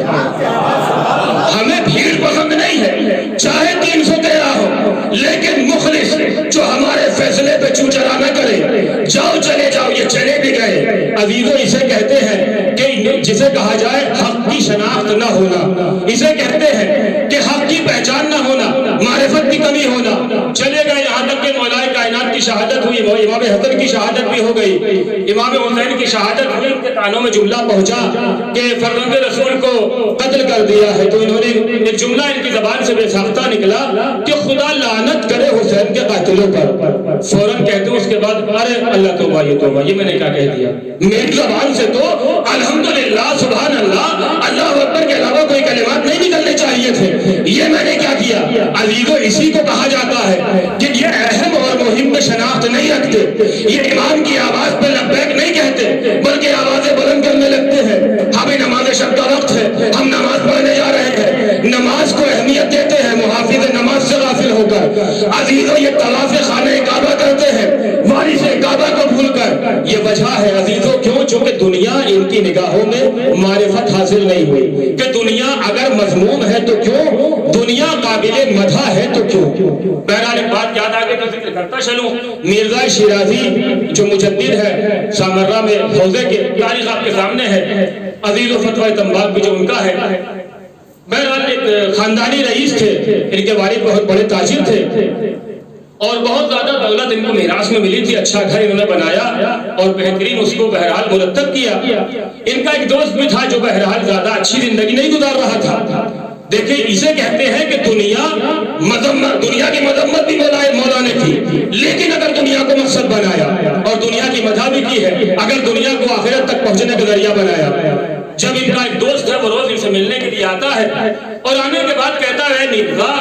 ہمیں بھیڑ پسند نہیں ہے، چاہے 313 ہو لیکن مخلص جو ہمارے فیصلے پہ چوچرا نہ کرے، جاؤ چلے جاؤ، یہ چلے بھی گئے۔ عزیزوں اسے کہتے ہیں کہ جسے کہا جائے حق کی شناخت نہ ہونا، اسے کہتے ہیں کہ حق کی پہچان نہ ہونا، معرفت کی کمی ہونا۔ چلے گئے یہاں تک کہ مولائے کائنات کی شہادت ہوئی، امام حسن کی شہادت بھی ہو گئی، امام حسین کی شہادت ہوئی، ان کے کانوں میں جملہ پہنچا کہ فرزند رسول کو قتل کر دیا ہے، تو انہوں نے ایک جملہ ان کی زبان سے بے ساختہ نکلا کہ خدا لعنت کرے حسین کے قاتلوں پر۔ فوراً کہتے ہیں اس کے بعد ارے اللہ توبہ یہ توبہ، یہ میں نے کیا کہہ دیا؟ میری زبان سے تو الحمدللہ سبحان اللہ اللہ اکبر کے علاوہ کوئی کلمات نہیں نکلنے چاہیے تھے، یہ میں نے کیا کیا؟ عزیزوں اسی کو کہا جاتا ہے کہ یہ اہم اور مہم میں شناخت نہیں رکھتے، یہ امام کی آواز پہ لبیک نہیں کہتے بلکہ آوازیں بلند کرنے لگتے ہیں۔ ابھی نماز شب کا وقت ہے، ہم نماز پڑھنے جا رہے ہیں، نماز کو اہمیت دیتے ہیں محافظ نماز سے غافل ہو کر۔ عزیزوں یہ طواف خانہ کعبہ کرتے ہیں وارث کعبہ کو بھول کر، یہ وجہ ہے عزیزوں کیوں؟ چونکہ دنیا ان کی نگاہوں میں معرفت حاصل نہیں ہوئی کہ دنیا اگر مذموم ہے تو کیوں، دنیا قابل مدح ہے تو کیوں۔ بہرحال ایک بات یاد آگے تو ذکر کرتا چلوں، مرزا شیرازی جو مجدد ہے سامرہ میں حوزے کے، تاریخ آپ کے سامنے ہے، عزیز و فتوہ تنباک بھی جو ان کا ہے، بہرحال ایک خاندانی رئیس تھے، ان کے والد بہت بڑے تاجر تھے اور بہت زیادہ دولت ان کو میراث میں ملی تھی، اچھا گھر انہوں نے بنایا اور بہترین اس کو بہرحال مرتب کیا۔ ان کا ایک دوست بھی تھا جو بہرحال زیادہ اچھی زندگی نہیں گزار رہا تھا۔ دیکھیں اسے کہتے ہیں کہ دنیا کی مذمت بھی مولا نے کی، لیکن اگر دنیا کو مقصد بنایا اور دنیا کی مدح بھی کی ہے، اگر دنیا کو آخرت تک پہنچنے کا ذریعہ بنایا۔ جب ان کا ایک دوست ہے وہ روز ان سے ملنے کے لیے آتا ہے اور آنے کے بعد کہتا ہے مرزا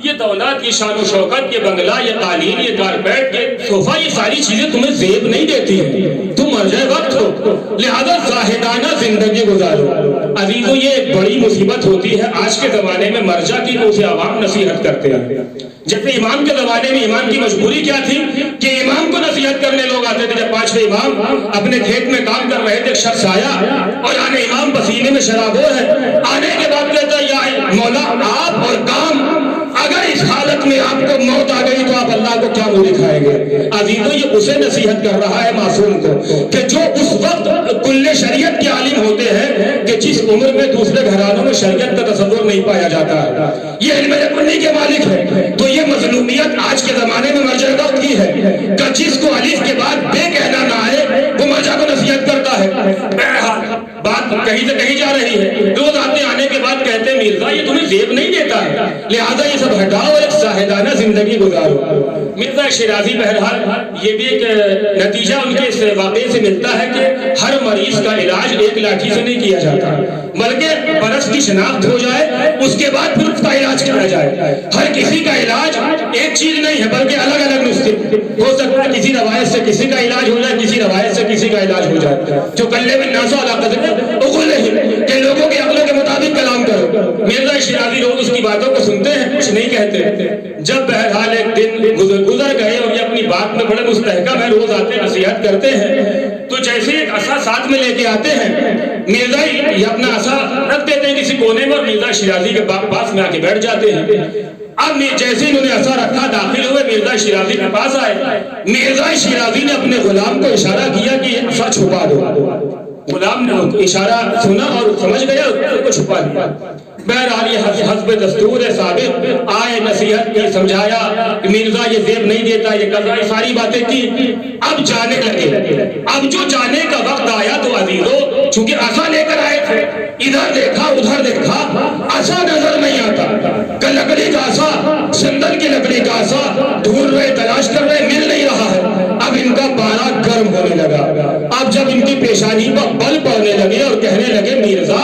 یہ دولت، یہ شان و شوکت، یہ بنگلہ، یہ قالین، یہ کارپیٹ، یہ صوفہ، یہ ساری چیزیں تمہیں زیب نہیں دیتی ہیں، تم مرجع وقت ہو، لہذا زاہدانہ زندگی گزارو۔ عزیزو یہ ایک بڑی مصیبت ہوتی ہے آج کے زمانے میں مرجع کی، تو اسے عوام نصیحت کرتے ہیں۔ جیسے امام کے زمانے میں امام کی مجبوری کیا تھی کہ امام کو نصیحت کرنے لوگ آتے تھے۔ جب 5 امام اپنے کھیت میں کام کر رہے تھے، ایک شخص آیا اور آنے امام پسینے میں شرابور ہے، آنے کے بعد کہتا ہے یا مولا آپ اور کام، اگر اس حالت میں آپ کو موت آ گئی تو آپ اللہ کو کیا منہ دکھائیں گے؟ عزیزو یہ اسے نصیحت کر رہا ہے معصوم کو کہ جو اس وقت کل شریعت کے عالم ہوتے ہیں کہ جس عمر میں دوسرے گھرانوں میں شریعت کا تصور نہیں پایا جاتا ہے، یہ علم کلی کے مالک ہے۔ تو یہ مظلومیت آج کے زمانے میں مرجع وقت کی ہے کہ جس کو الف کے بعد بے کہنا نہ آئے وہ مرجع کو نصیحت کرتا ہے۔ بہرحال بات کہیں سے کہیں جا رہی ہے، روز آتے آنے کے بعد کہتے ہیں مرزا یہ تمہیں زیب نہیں دیتا ہے، لہذا یہ سب ہٹاؤ اور ایک زاہدانہ زندگی گزارو۔ مرزا شیرازی بہرحال یہ بھی ایک نتیجہ ان کے اس واقعے سے ملتا ہے کہ ہر مریض کا علاج ایک لاٹھی سے نہیں کیا جاتا، بلکہ برس کی شناخت ہو جائے اس کے بعد پھر اس کا علاج کیا جائے۔ ہر کسی کا علاج ایک چیز نہیں ہے بلکہ الگ الگ نسخے ہو سکتا ہے، کسی روایت سے کسی کا علاج ہو جائے، کسی روایت سے کسی کا علاج ہو جائے۔ جو کلے میں ناسو علاقہ کہ لوگوں کے عقلوں کے مطابق کلام کرو۔ مرزا شیرازی لوگ اس کی باتوں کو سنتے ہیں، کچھ نہیں کہتے۔ جب بہرحال ایک دن گزر گئے اور یہ اپنی بات میں بڑے مستحکم ہے، روز آتے نصیحت کرتے ہیں، تو جیسے ایک عصا ساتھ میں لے کے آتے ہیں، مرزا یہ اپنا عصا رکھ دیتے ہیں کسی کونے میں اور مرزا شیرازی کے پاس میں آ کے بیٹھ جاتے ہیں۔ اب جیسے انہوں نے عصا رکھا، داخل ہوئے، مرزا شیرازی کے پاس آئے، مرزا شیرازی نے اپنے غلام کو اشارہ کیا کہ یہ عصا چھپا دو۔ غلام نے اشارہ سنا اور سمجھ گیا، اس کو چھپا دیا۔ بہرحال یہ حسب دستور ثابت آئے، نصیحت کی، سمجھایا کہ مرزا یہ زیب نہیں دیتا، یہ قضا، یہ ساری باتیں کی۔ اب جانے لگے۔ اب جو جانے کا وقت آیا تو عزیزو چونکہ عصا لے کر آئے تھے، ادھر دیکھا ادھر دیکھا، عصا نظر نہیں آتا، لکڑی کا عصا، سندل کی لکڑی کا عصا ڈھونڈ رہے، تلاش کر رہے، مل نہیں رہا ہے۔ اب ان کا پارا گرم ہونے لگا۔ اب جب ان کی پیشانی پر بل پڑنے لگے اور کہنے لگے مرزا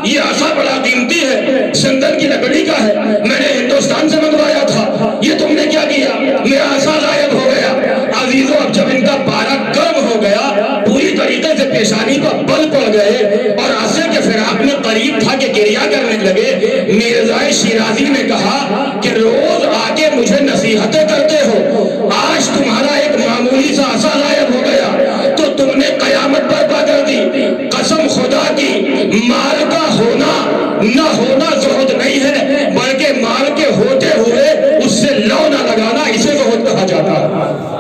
یہ عصا بڑا قیمتی ہے، سندل کی لکڑی کا ہے، میں نے ہندوستان سے منگوایا تھا، یہ تم نے کیا کیا؟ میرا عصا غائب ہو گیا۔ عزیزو اب جب ان کا پارا گرم ہو گیا، پوری طریقے سے پیشانی پر بل پڑ گئے اور عصا کے فراق میں قریب تھا کہ گریہ کرنے لگے، مرزا شیرازی نے کہا کہ روز آ کے مجھے نصیحتیں کرتے ہو، آج تمہارا ایک معمولی سا عصا غائب ہو گیا تو تم نے قیامت برپا کر دی۔ قسم خدا کی مال کا ہونا نہ ہونا زہد نہیں ہے، بلکہ مال کے ہوتے ہوئے اس سے لو نہ لگانا، اسے زہد کہا جاتا ہے۔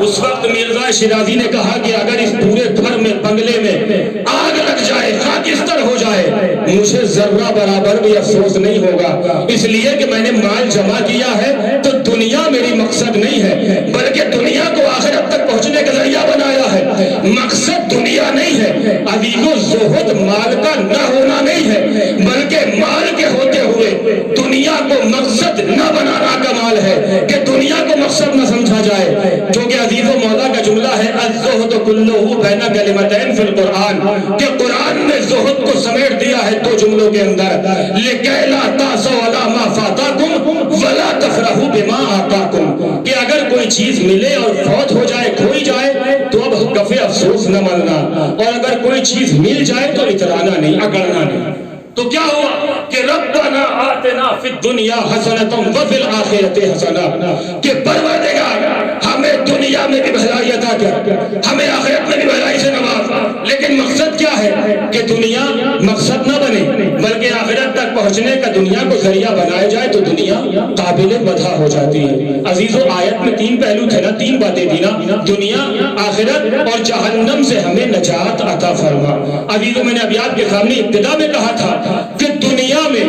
اس وقت مرزا شیرازی نے کہا کہ اگر اس پورے گھر میں، بنگلے میں آگ لگ جائے، خاکستر ہو جائے، مجھے ذرہ برابر بھی افسوس نہیں ہوگا، اس لیے کہ میں نے مال جمع کیا ہے تو دنیا میری مقصد نہیں ہے، بلکہ دنیا کو آخرت تک پہنچنے کا ذریعہ بنایا ہے۔ مقصد دنیا نہیں ہے عزیزو، زہد مال کا نہ ہونا نہیں ہے، بلکہ مال کے ہوتے ہوئے دنیا کو مقصد نہ بنانا کمال ہے، کہ دنیا کو مقصد نہ سمجھا جائے۔ کیونکہ عزیزو مولا کا جملہ ہے الزہد کلہ بین کلمتین فی القرآن، کہ قرآن نے زہد کو سمیٹ دیا ہے 2 جملوں کے اندر، لِکَیْ لَا تَأْسَوْا عَلَىٰ مَا فَاتَکُمْ وَلَا تَفْرَحُوا بِمَا آتَاکُمْ، کہ اگر کوئی چیز ملے اور فوت ہو جائے، کھوئی جائے تو اب کفِ افسوس نہ ملنا، اور اگر کوئی چیز مل جائے تو اترانا نہیں، اگڑنا نہیں۔ تو کیا ہوا کہ ربنا آتنا فی الدنیا حسنۃ وفی الآخرۃ حسنۃ، کہ پروردگار ہمیں دنیا میں بھی بھلائی عطا کر، ہمیں آخرت میں بھی بھلائی سے نواز۔ لیکن مقصد کیا ہے کہ دنیا مقصد نہ بنے، بلکہ آخرت تک پہنچنے کا دنیا کو ذریعہ بنایا جائے تو دنیا قابل مدح ہو جاتی ہے۔ عزیزو آیت میں 3 پہلو تھے نا، 3 باتیں تھی نا، دنیا، آخرت اور جہنم سے ہمیں نجات عطا فرما۔ عزیزو میں نے ابھی آپ کے سامنے ابتدا میں کہا تھا کہ دنیا میں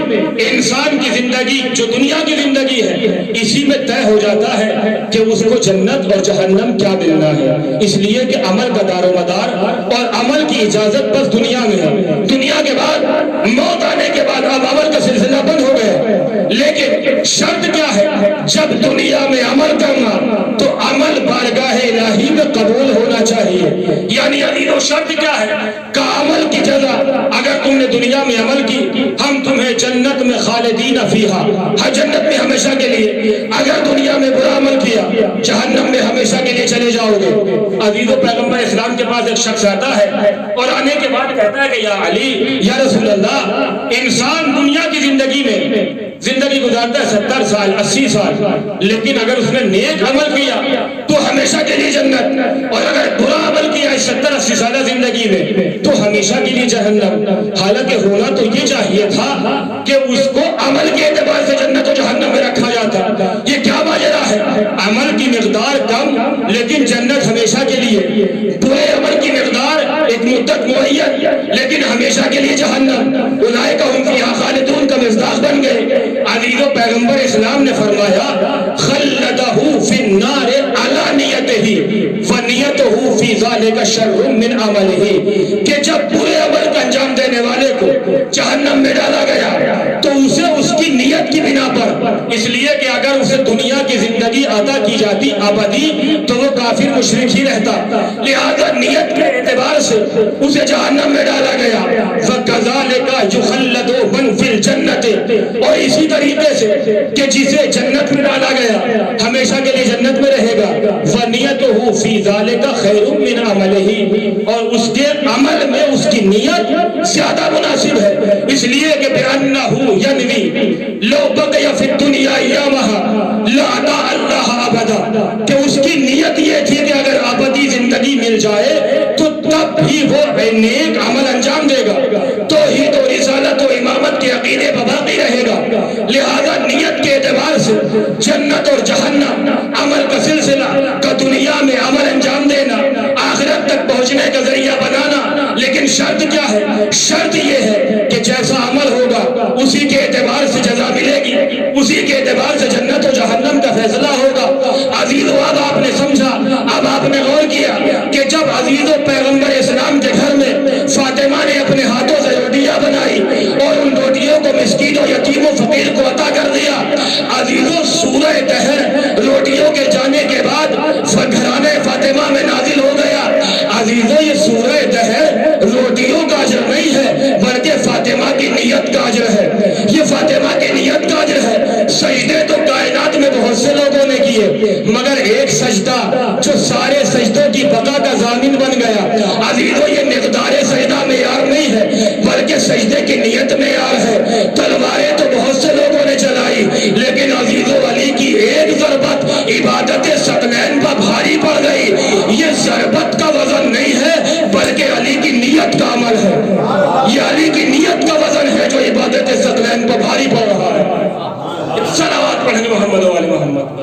انسان کی زندگی جو دنیا کی زندگی ہے اسی میں طے ہو جاتا ہے کہ اس کو جنت اور جہنم کیا ملنا ہے، اس لیے کہ عمل کا دار و مدار اور عمل کی اجازت بس دنیا میں ہے۔ دنیا کے بعد موت آنے کے بعد اب عمل کا سلسلہ بند ہو گیا، لیکن شرط کیا ہے؟ جب دنیا میں عمل کرنا تو عمل بارگاہ الہی میں قبول ہونا چاہیے۔ یعنی عزیزو شرط کیا ہے کہ عمل کی جزا، اگر تم نے دنیا میں عمل کی ہم تمہیں جنت میں خالدین فیہا، ہر جنت میں ہمیشہ کے لیے، اگر دنیا میں برا عمل کیا جہنم میں ہمیشہ کے لیے چلے جاؤ گے۔ عزیزو پیغمبر اسلام کے پاس ایک شخص آتا ہے اور آنے کے بعد کہتا ہے کہ یا علی یا رسول اللہ، انسان دنیا کی زندگی میں زندگی گزارتا ہے 70 سال 80 سال، لیکن اگر اس نے نیک عمل کیا تو ہمیشہ کے لیے جنت، اور اگر برا عمل کیا اس 70-80 سالہ زندگی میں تو ہمیشہ کے لیے جہنم۔ حالانکہ ہونا تو یہ چاہیے تھا کہ اس کو عمل کے اعتبار سے جنت و جہنم میں رکھا جاتا۔ یہ کیا ماجرا ہے؟ عمل کی مقدار کم لیکن جنت ہمیشہ کے لیے، برے عمل کی مقدار ایک مدت معین لیکن ہمیشہ کے لیے جہنم۔ اولئک هم فیہا خالدون کا مصداق بن گئے۔ عزیزو پیغمبر اسلام نے فرمایا خلدہ فی النار علی نیتہ فنیتہ فی ذالک شر من عملہ، کہ جب برے عمل کا انجام دینے والے کو جہنم میں ڈالا گیا تو اسے اس کی نیت کی بنا پر، اس لیے کہ اگر اسے دنیا کی زندگی عطا کی جاتی ابدی تو وہ کافر مشرک ہی رہتا، لہذا نیت کے اعتبار سے اسے جہنم میں ڈالا گیا۔ فَكَذَلِكَ يُخَلَّدُ مَنْ فِي الْجَنَّةِ، اور اسی طریقے سے کہ جسے جنت میں ڈالا گیا ہمیشہ کے لیے جنت میں رہے گا۔ فَنِيَتُهُ فِي ذَلِكَ خَيْرٌ مِّنْ عَمَلِهِ، اور اس کے عمل میں اس کی نیت زیادہ مناسب ہے، اس لیے کہ بِأَنَّهُ يَنْوِي لَوْ بَقِيَ فِي الدُّنْيَا أَيَّامَهَا لَأَطَاعَ اللَّهَ أَبَدًا، کہ اس کی نیت یہ تھی کہ اگر ابدی زندگی مل جائے تو تب بھی وہ نیک عمل انجام دے گا، توحید و رسالت و امامت کے عقیدے پر باقی رہے گا۔ لہذا نیت کے اعتبار سے جنت اور جہنم، عمل کا سلسلہ کا دنیا میں عمل انجام دینا، آخرت تک پہنچنے کا ذریعہ بنانا، لیکن شرط کیا ہے؟ شرط یہ ہے کہ جیسا عمل ہوگا اسی کے اعتبار سے جزا ملے گی، اسی کے اعتبار سے جنت و جہنم کا فیصلہ ہوگا۔ عزیزو اب آپ نے سمجھا، اب آپ نے غور کیا کہ جب عزیزو پیغمبر اسلام کے گھر میں فاطمہ نے اپنے ہاتھوں سے روٹیاں بنائی اور ان روٹیوں کو مسکین و یتیم و فقیر کو عطا کر دیا۔ عزیزو سورہ دہر روٹیوں کے جانے کے بعد گھرانے فاطمہ میں نازل ہو گیا۔ عزیزو یہ سورہ دہر روٹیوں کا اجر نہیں ہے بلکہ فاطمہ کی نیت کا اجر ہے، یہ فاطمہ کی نیت کا اجر ہے۔ سجدے تو کائنات میں بہت سے لوگوں نے کیے مگر ایک سجدہ جو سارے سجدوں کی بقا کا ضامن بن گیا، عزیزو یہ مقدار سجدہ معیار نہیں ہے بلکہ سجدے کی نیت معیار ہے۔ تلواریں تو بہت سے لوگوں نے چلائی لیکن عزیزو علی کی ایک ضربت عبادت ثقلین پر بھاری پڑ گئی، یہ ضربت کا وزن نہیں ہے بلکہ علی کی نیت کا عمل ہے، یہ علی کی نیت کا وزن ہے جو عبادت ثقلین پر بھاری پڑ رہا ہے۔ صلوات پڑھیں محمد و آل محمد۔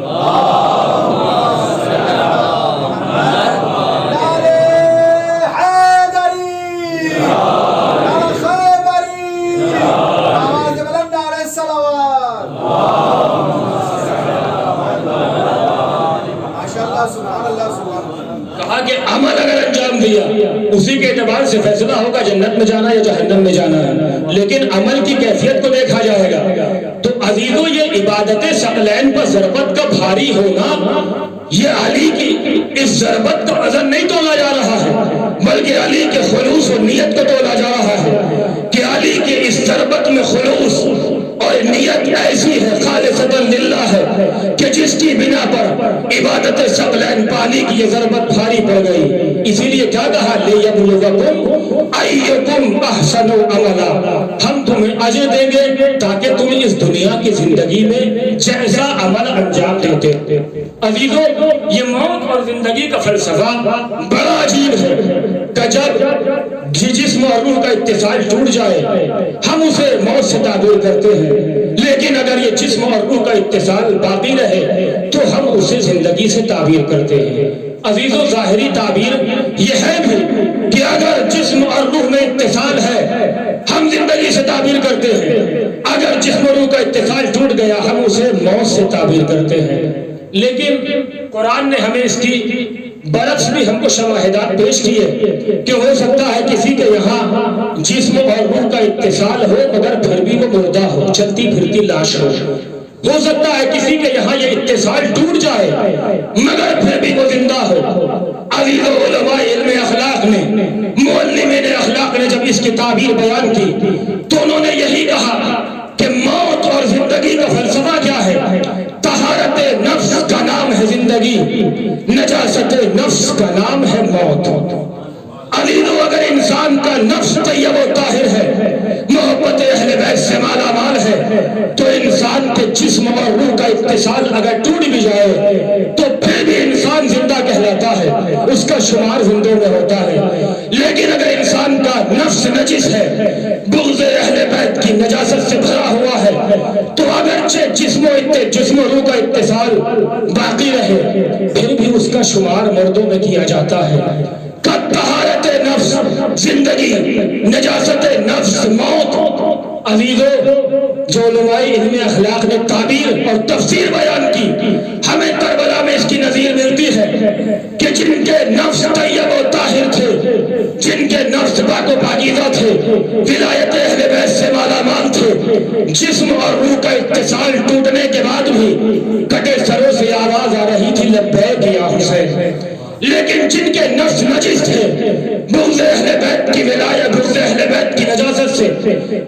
کہا کہ عمل اگر انجام دیا اسی کے اعتبار سے فیصلہ ہوگا جنت میں جانا یا جہنم میں جانا ہے، لیکن عمل کی کیفیت کو دیکھا جائے گا۔ تو عزیزو یہ عبادت ثقلین پر ضربت کا بھاری ہونا، یہ علی کی اس ضربت کا وزن نہیں تولا جا رہا ہے بلکہ علی کے خلوص و نیت کو تولا جا رہا ہے کہ علی کے اس ضربت میں خلوص اور نیت ایسی ہے خالصتاً للہ ہے کہ جس کی بنا پر عبادت ثقلین پالی کی یہ ضربت بھاری پڑ گئی۔ اسی لیے کیا کہا لِيَبْلُوَكُمْ أَيُّكُمْ أَحْسَنُ عَمَلًا، ہم تمہیں اجر دیں گے تاکہ تم اس دنیا کی زندگی میں جیسا عمل انجام دیتے۔ عزیزو یہ موت اور زندگی کا فلسفہ بڑا عجیب ہے کہ جب جسم اور روح کا اتصال ٹوٹ جائے ہم اسے موت سے تعبیر کرتے ہیں، لیکن اگر یہ جسم اور روح کا اتصال باقی رہے تو ہم اسے زندگی سے تعبیر کرتے ہیں۔ عزیزو ظاہری تعبیر یہ ہے بھی کہ اگر جسم اور روح میں اتصال ہے ہم زندگی سے تعبیر کرتے ہیں، اگر گیا ہم اسے موت سے تعبیر کرتے ہیں، لیکن قرآن نے ہمیں اس کی برعکس بھی ہم کو شواہدات پیش کیے کہ ہو سکتا ہے کسی کے یہاں جسم اور روح کا اتصال ہو مگر پھر بھی وہ مردہ ہو، چلتی پھرتی لاش ہو سکتا ہے کسی کے یہاں یہ اتصال ٹوٹ جائے مگر پھر بھی وہ زندہ ہو۔ عزیز علماء علم اخلاق نے، معلمین اخلاق نے جب اس کی تعبیر بیان کی تو انہوں نے یہی کہا کہ موت اور زندگی کا فلسفہ کیا ہے؟ طہارت نفس کا نام ہے زندگی، نجاست نفس کا نام ہے موت۔ عزیزو اگر انسان کا نفس طیب و طاہر ہے، محبت اہل بیت سے مالا مال ہے، تو انسان کے جسم اور روح کا اتصال اگر ٹوٹ بھی جائے تو پھر بھی انسان زندہ کہلاتا ہے، اس کا شمار زندوں میں ہوتا ہے۔ لیکن اگر انسان کا نفس نجس ہے، بغض اہل بیت کی نجاست سے بھرا ہوا ہے، تو اگرچہ جسم و روح کا اتصال باقی رہے پھر بھی اس کا شمار مردوں میں کیا جاتا ہے۔ طہارت نفس زندگی، نجاست نفس موت۔ عزیزو جو علماء علم اخلاق نے تعبیر اور تفسیر بیان کی، ہمیں کربلا میں اس کی نظیر ملتی ہے کہ جن کے نفس طیب و طاہر تھے، جن کے نفس پاک و پاکیزہ تھے، ولایت اہل بیت سے مالا مال تھے، جسم اور روح کا اتصال ٹوٹنے کے بعد بھی کٹے سروں سے آواز آ رہی تھی لبیک یا حسین، لیکن جن کے نفس نجس تھے، بغض اہل بیت کی ولایت، بغض اہل بیت کی نجاست سے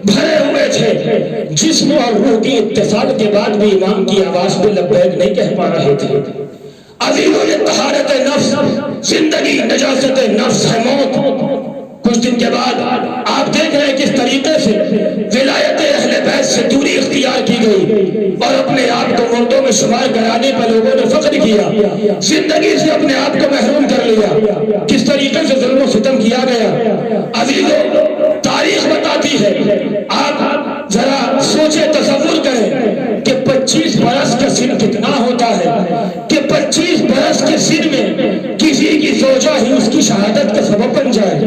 بھرے ہوئے تھے، جسم اور روح کی اتصال کے بعد بھی امام کی آواز پہ لبیک نہیں کہہ پا رہے تھے۔ عزیزو یہ طہارت نفس زندگی، نجاست نفس ہے موت۔ کچھ دن کے بعد آپ دیکھ رہے ہیں کس طریقے سے ولایت اہل بیت سے دوری اختیار کی گئی اور اپنے آپ کو مردوں میں شمار کرانے پر لوگوں نے فخر کیا، زندگی سے اپنے آپ کو محروم کر لیا، کس طریقے سے ظلم و ستم کیا گیا۔ عزیزو تاریخ بتاتی ہے، آپ ذرا سوچے تصور کریں کہ 25 برس کا سن کتنا ہوتا ہے کہ 25 برس کے سن میں کسی کی زوجہ ہی اس کی شہادت کا سبب بن جائے۔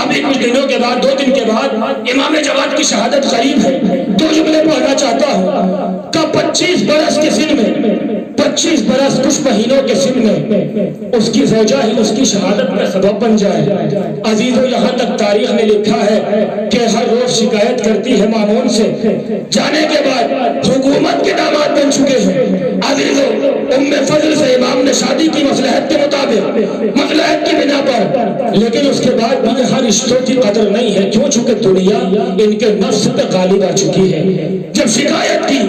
ابھی کچھ دنوں کے بعد، 2 دن کے بعد امام جواد کی شہادت قریب ہے، 2 جملے پڑھنا چاہتا ہوں کہ 25 برس کے سن میں، 25 برس کچھ مہینوں کے سن میں اس کی زوجہ ہی اس کی شہادت کا سبب بن جائے۔ عزیزو یہاں تک تاریخ نے لکھا ہے کہ ہر روز شکایت کرتی ہے مامون سے، جانے کے بعد حکومت کے داماد بن چکے ہیں۔ عزیزو ام فضل سے امام نے شادی کی مصلحت کے مطابق، مصلحت کی بنا پر، لیکن اس کے بعد بھی یہاں رشتوں کی قدر نہیں ہے، کیوں؟ چونکہ دنیا ان کے نفس پہ غالب آ چکی ہے۔ جب شکایت کی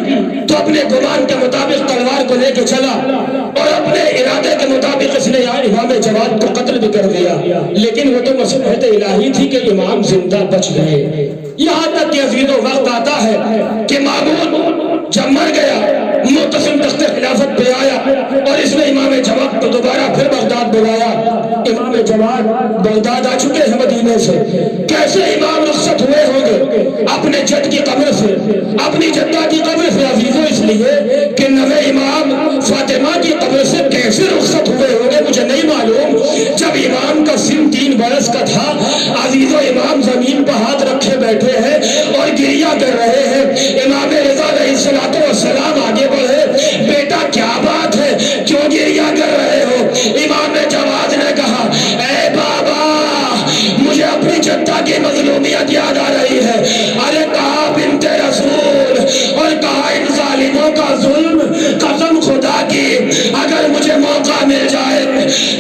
تو اپنے گمان کے مطابق تلوار کو لے کے چلا اور اپنے ارادے کے مطابق اس نے امام جواد کو قتل بھی کر دیا، لیکن وہ تو مصلحت الہی تھی کہ امام زندہ بچ گئے۔ یہاں تک کہ عزیزو وقت آتا ہے کہ مامون جب مر گیا، معتصم تخت خلافت پہ آیا اور اس نے امام جواد کو دوبارہ پھر بغداد بلایا۔ امام جواد بغداد آ چکے ہیں مدینے سے، کیسے امام رخصت ہوئے ہوں گے اپنے جد کی قبر سے، اپنی جدہ کی قبر سے؟ عزیزو اس لیے کہ نوے امام فاطمہ کی قبر سے کیسے رخصت ہوئے ہوں گے مجھے نہیں معلوم۔ جب امام کا سن 3 برس کا تھا، عزیزو امام زمین پر ہاتھ رکھے بیٹھے ہیں اور گریہ کر رہے ہیں۔ امام رضا علیہ السلام آگے بڑھے، بیٹا کیا بات ہے، کیوں گریہ کر رہے ہو؟ امام جواد نے کہا، اے بابا مجھے اپنی جدہ کی مظلومیت یاد آ رہی ہے۔ ارے کہا بنت رسول، اور کہا ان ظالموں کا ظلم، قسم خدا کی اگر مجھے موقع مل جائے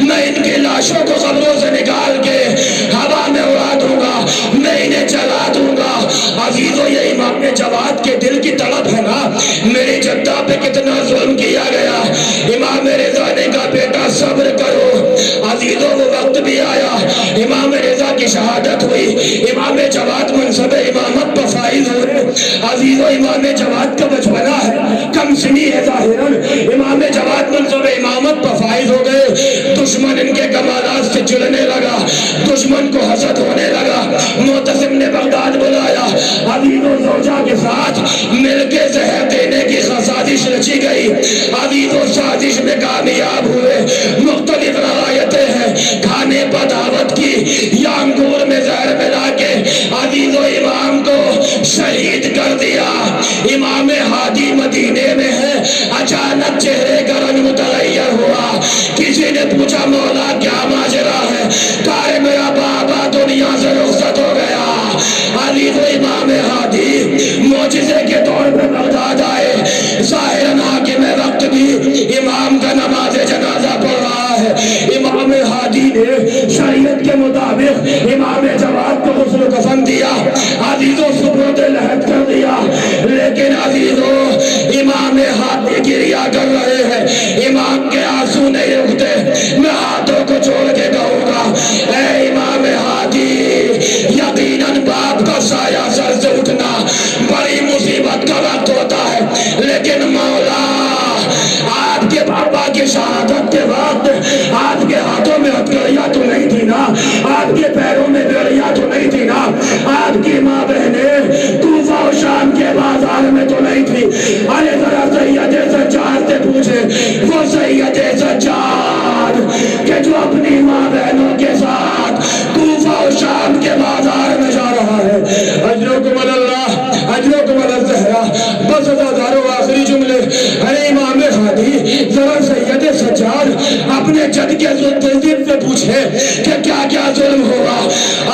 میں ان کی لاشوں کو قبروں سے نکال کے ہوا میں اڑا دوں گا، میں انہیں جلا دوں گا۔ عزیزو یہ امام جواد کے دل کی تڑپ ہے نا، میری جدہ پہ کتنا ظلم کیا گیا۔ امام رضا نے کہا بیٹا صبر کرو۔ عزیزو وہ وقت بھی آیا، امام رضا کی شہادت ہوئی، امام جواد منصب امامت پر فائز ہوئے۔ عزیزو امام جواد کا بچپنا ہے، کم سنی ہے ظاہراً، امام جواد منصب امامت پر فائز ہو گئے۔ دشمن ان کے کمالات سے جلنے لگا، دشمن کو حسد ہونے لگا۔ معتصم نے بغداد بلایا، عزیزو زوجہ کے ساتھ مل کے زہر دینے کی سازش رچی گئی۔ عزیزو سازش میں کامیاب ہوئے۔ مختلف روایتیں ہیں، کھانے پر دعوت کی یا انگور میں زہر ملا کے عزیزو امام کو شہید کر دیا۔ امام ہادی مدینے عزیز و امام ہادی معجزے کے طور پہ بغداد آئے، ظاہراً حاکم وقت بھی امام کا نماز جنازہ پڑھ رہا ہے، امام ہادی نے شریعت کے مطابق امام جواد کو غسل کفن دیا، عزیزوں سپرد لحد کر دیا، لیکن عزیزوں امام ہادی گریا کر رہے ہیں، امام کے آنسو نہیں رکتے۔ میں ہاتھوں کو چھوڑ کے کہوں گا، اے امام ہادی، یقیناً باپ کا سایہ سر سے اٹھنا بڑی مصیبت کا وقت ہوتا ہے، لیکن مولا آپ کے پاپا کی شہادت کے وقت آپ کے ہاتھوں میں ہتھکڑیاں تو نہیں تھی نا، آپ کے پیروں میں بیڑیاں تو نہیں تھی نا، آپ کی ماں بہنیں کوفہ و شام کے بازار میں تو نہیں تھی۔ ارے ذرا سید سجاد سے پوچھے، وہ سید سجاد کہ جو اپنی ماں بہنوں کے ساتھ کوفہ و شام کے بازار میں جا رہا ہے۔ اجرکم اللہ، اجرکم الزہرا۔ بس ازادارو آخری جملے، ارے امام ہادی ذرا سید سجاد اپنے جد کے ذوالتوفیق سے پوچھے کہ کیا کیا ظلم ہوگا۔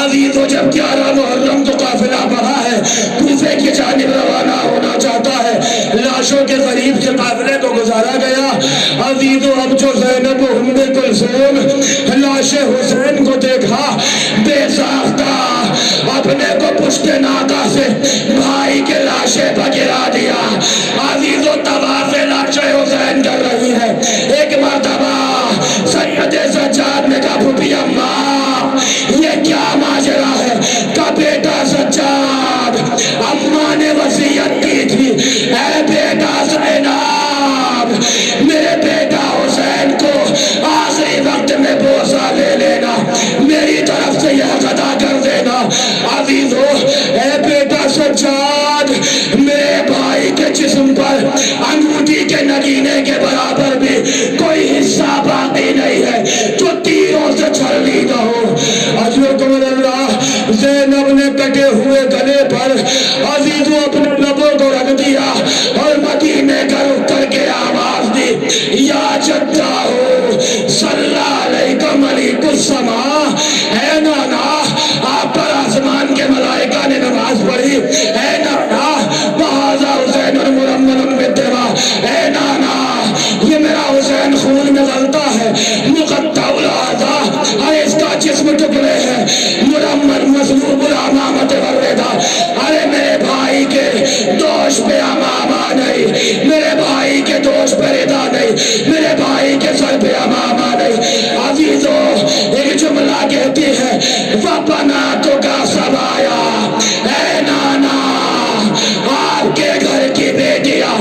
عزیزو جب 11 محرم تو قافلہ بڑھا ہے، کوفے کی جانب روانہ ہونا چاہتا ہے، لاشوں کے قریب سے قافلے کو گزارا گیا۔ عزیزو اب جو زینب و ام کلثوم لاش حسین کو دیکھا، بے ساختہ اپنے کو پشت ناکا سے بھائی کے لاشے پر گرا دیا۔ عزیزو طواف لاش حسین کر رہی ہے، ایک مرتبہ سید سجاد نے کہا پھوپھی اماں یہ کیا ماجرا ہے؟ کہ بیٹا سجاد اماں نے وصیت کی تھی، اے بیٹا زینب میرے بیٹا حسین کو آخری وقت میں بوسہ لے لینا، میری طرف سے یہ ادا کر دینا۔ عزیزو اے بیٹا سجاد میرے بھائی کے جسم پر انگوٹھی کے نگینے کے برابر بھی کوئی حصہ باقی نہیں ہے جو تیروں سے چھلیدہ ہو۔ اجرکم اللہ، زینب نے کٹے ہوئے گلے پر عزیزو اپنے لبوں کو رکھ دیا اور مدینے کا رخ کر کے آواز دی، یا جدہ ہو صلی علیکہ ملیک السماء۔ اے نانا آپ پر آسمان کے ملائکہ نے نماز پڑھی، اے نانا بہذا حسین المرمم بالدماء، اے نانا یہ میرا حسین خون میں غلطہ ہے، مقطع الاعضاء، ارے اس کا جسم ٹکڑے ہے، مرمم مصلوب الامامت والرداء۔ ارے میرے بھائی کے دوش پہ امامہ نہیں، میرے بھائی کے دوش پہ ردا نہیں، میرے بھائی کے سر پہ امامہ نہیں۔ عزیزو ایک جملہ کہتی ہے وَبَنَاتُ کا سبایا، اے نانا آپ کے گھر کی بیٹیاں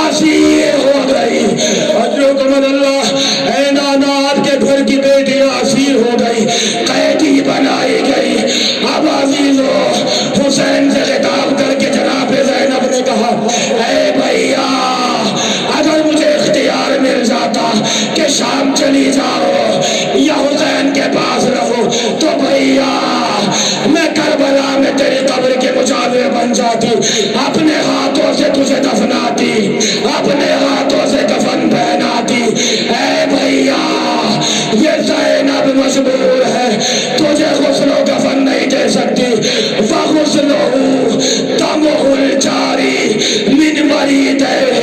اسیر ہو گئی۔ اجرکم اللہ، اے نانا آپ کے گھر کی بیٹیاں اسیر ہو گئی، قیدی بنائی گئی۔ اب عزیزو حسین سے خطاب کر کے جناب زینب نے کہا، اے بھیا اگر مجھے اختیار مل جاتا کہ شام چلی جاؤ یا حسین کے پاس رہو تو بھیا میں کربلا میں تیری قبر کے مجاور بن جاتی، اپنے ہاتھوں سے تجھے دفناتی، اپنے ہاتھوں سے کفن پہناتی۔ اے بھیا یہ زینب مجبور ہے، تجھے غسل و کفن نہیں دے سکتی۔ وَغُسْلُهُ دَمُهُ الْجَارِي مِنْ وَرِيدَيْهِ۔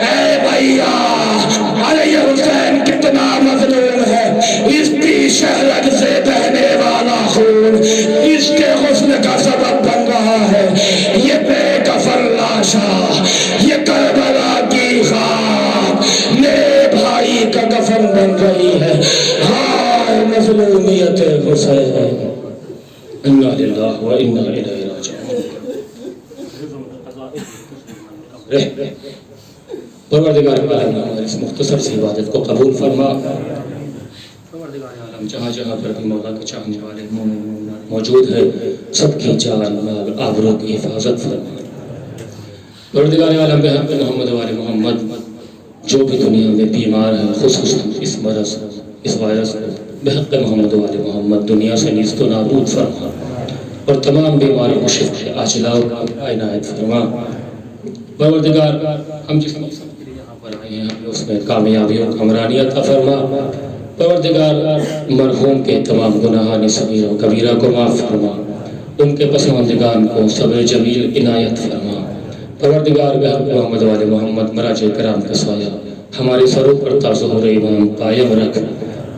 اے بھیا ارے یہ حسین کتنا مظلوم ہے، اس کی شہرگ سے بہنے والا خون اس کے غسل کا سبب بن رہا ہے۔ یہ بے کفن لاشا، یہ کربلا کی خاک میرے بھائی کا کفن بن رہی ہے۔ ہائے مظلومیت حسین، انا للہ و انا الیہ راجعون۔ پروردگار عالم ہماری اس مختصر سی عبادت کو قبول فرما۔ پروردگار عالم جہاں جہاں پر بھی مولا کے چاہنے والے مومن موجود ہے، سب کی جان مال آبرو کی حفاظت فرما۔ پروردگار عالم بحق محمد و آل محمد جو بھی دنیا میں بیمار ہے، خصوصاً اس مرض اس وائرس بحق محمد و آل محمد دنیا سے نیست و نابود فرما، اور تمام بیماروں کو شفا عاجلہ عنایت فرما۔ پروردگار ہم جس مقصد کے لیے یہاں پر آئے ہیں ہمیں اس میں کامیابی اور کامرانی عطا فرما۔ پروردگار مرحوم کے تمام گناہان صغیرہ و کبیرہ کو معاف فرما، ان کے پسماندگان کو صبر جمیل عنایت فرما۔ پروردگار محمد والے محمد مراجع کرام کا سایہ ہمارے سروں پر تا ظہور امام قائم رکھ۔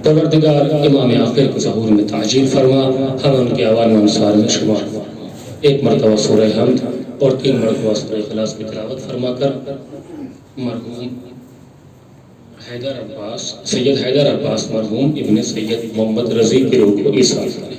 پروردگار امام آخر کو ظہور میں تعجیل فرما، ہم ان کے عوان و انصار میں شمار فرما۔ ایک مرتبہ سورہ حمد اور 3 مرتبہ سورہ اخلاص کی تلاوت فرما کر مرحوم حیدر عباس سید حیدر عباس مرحوم ابن سید محمد رضی کی روح کو ایثار کریں۔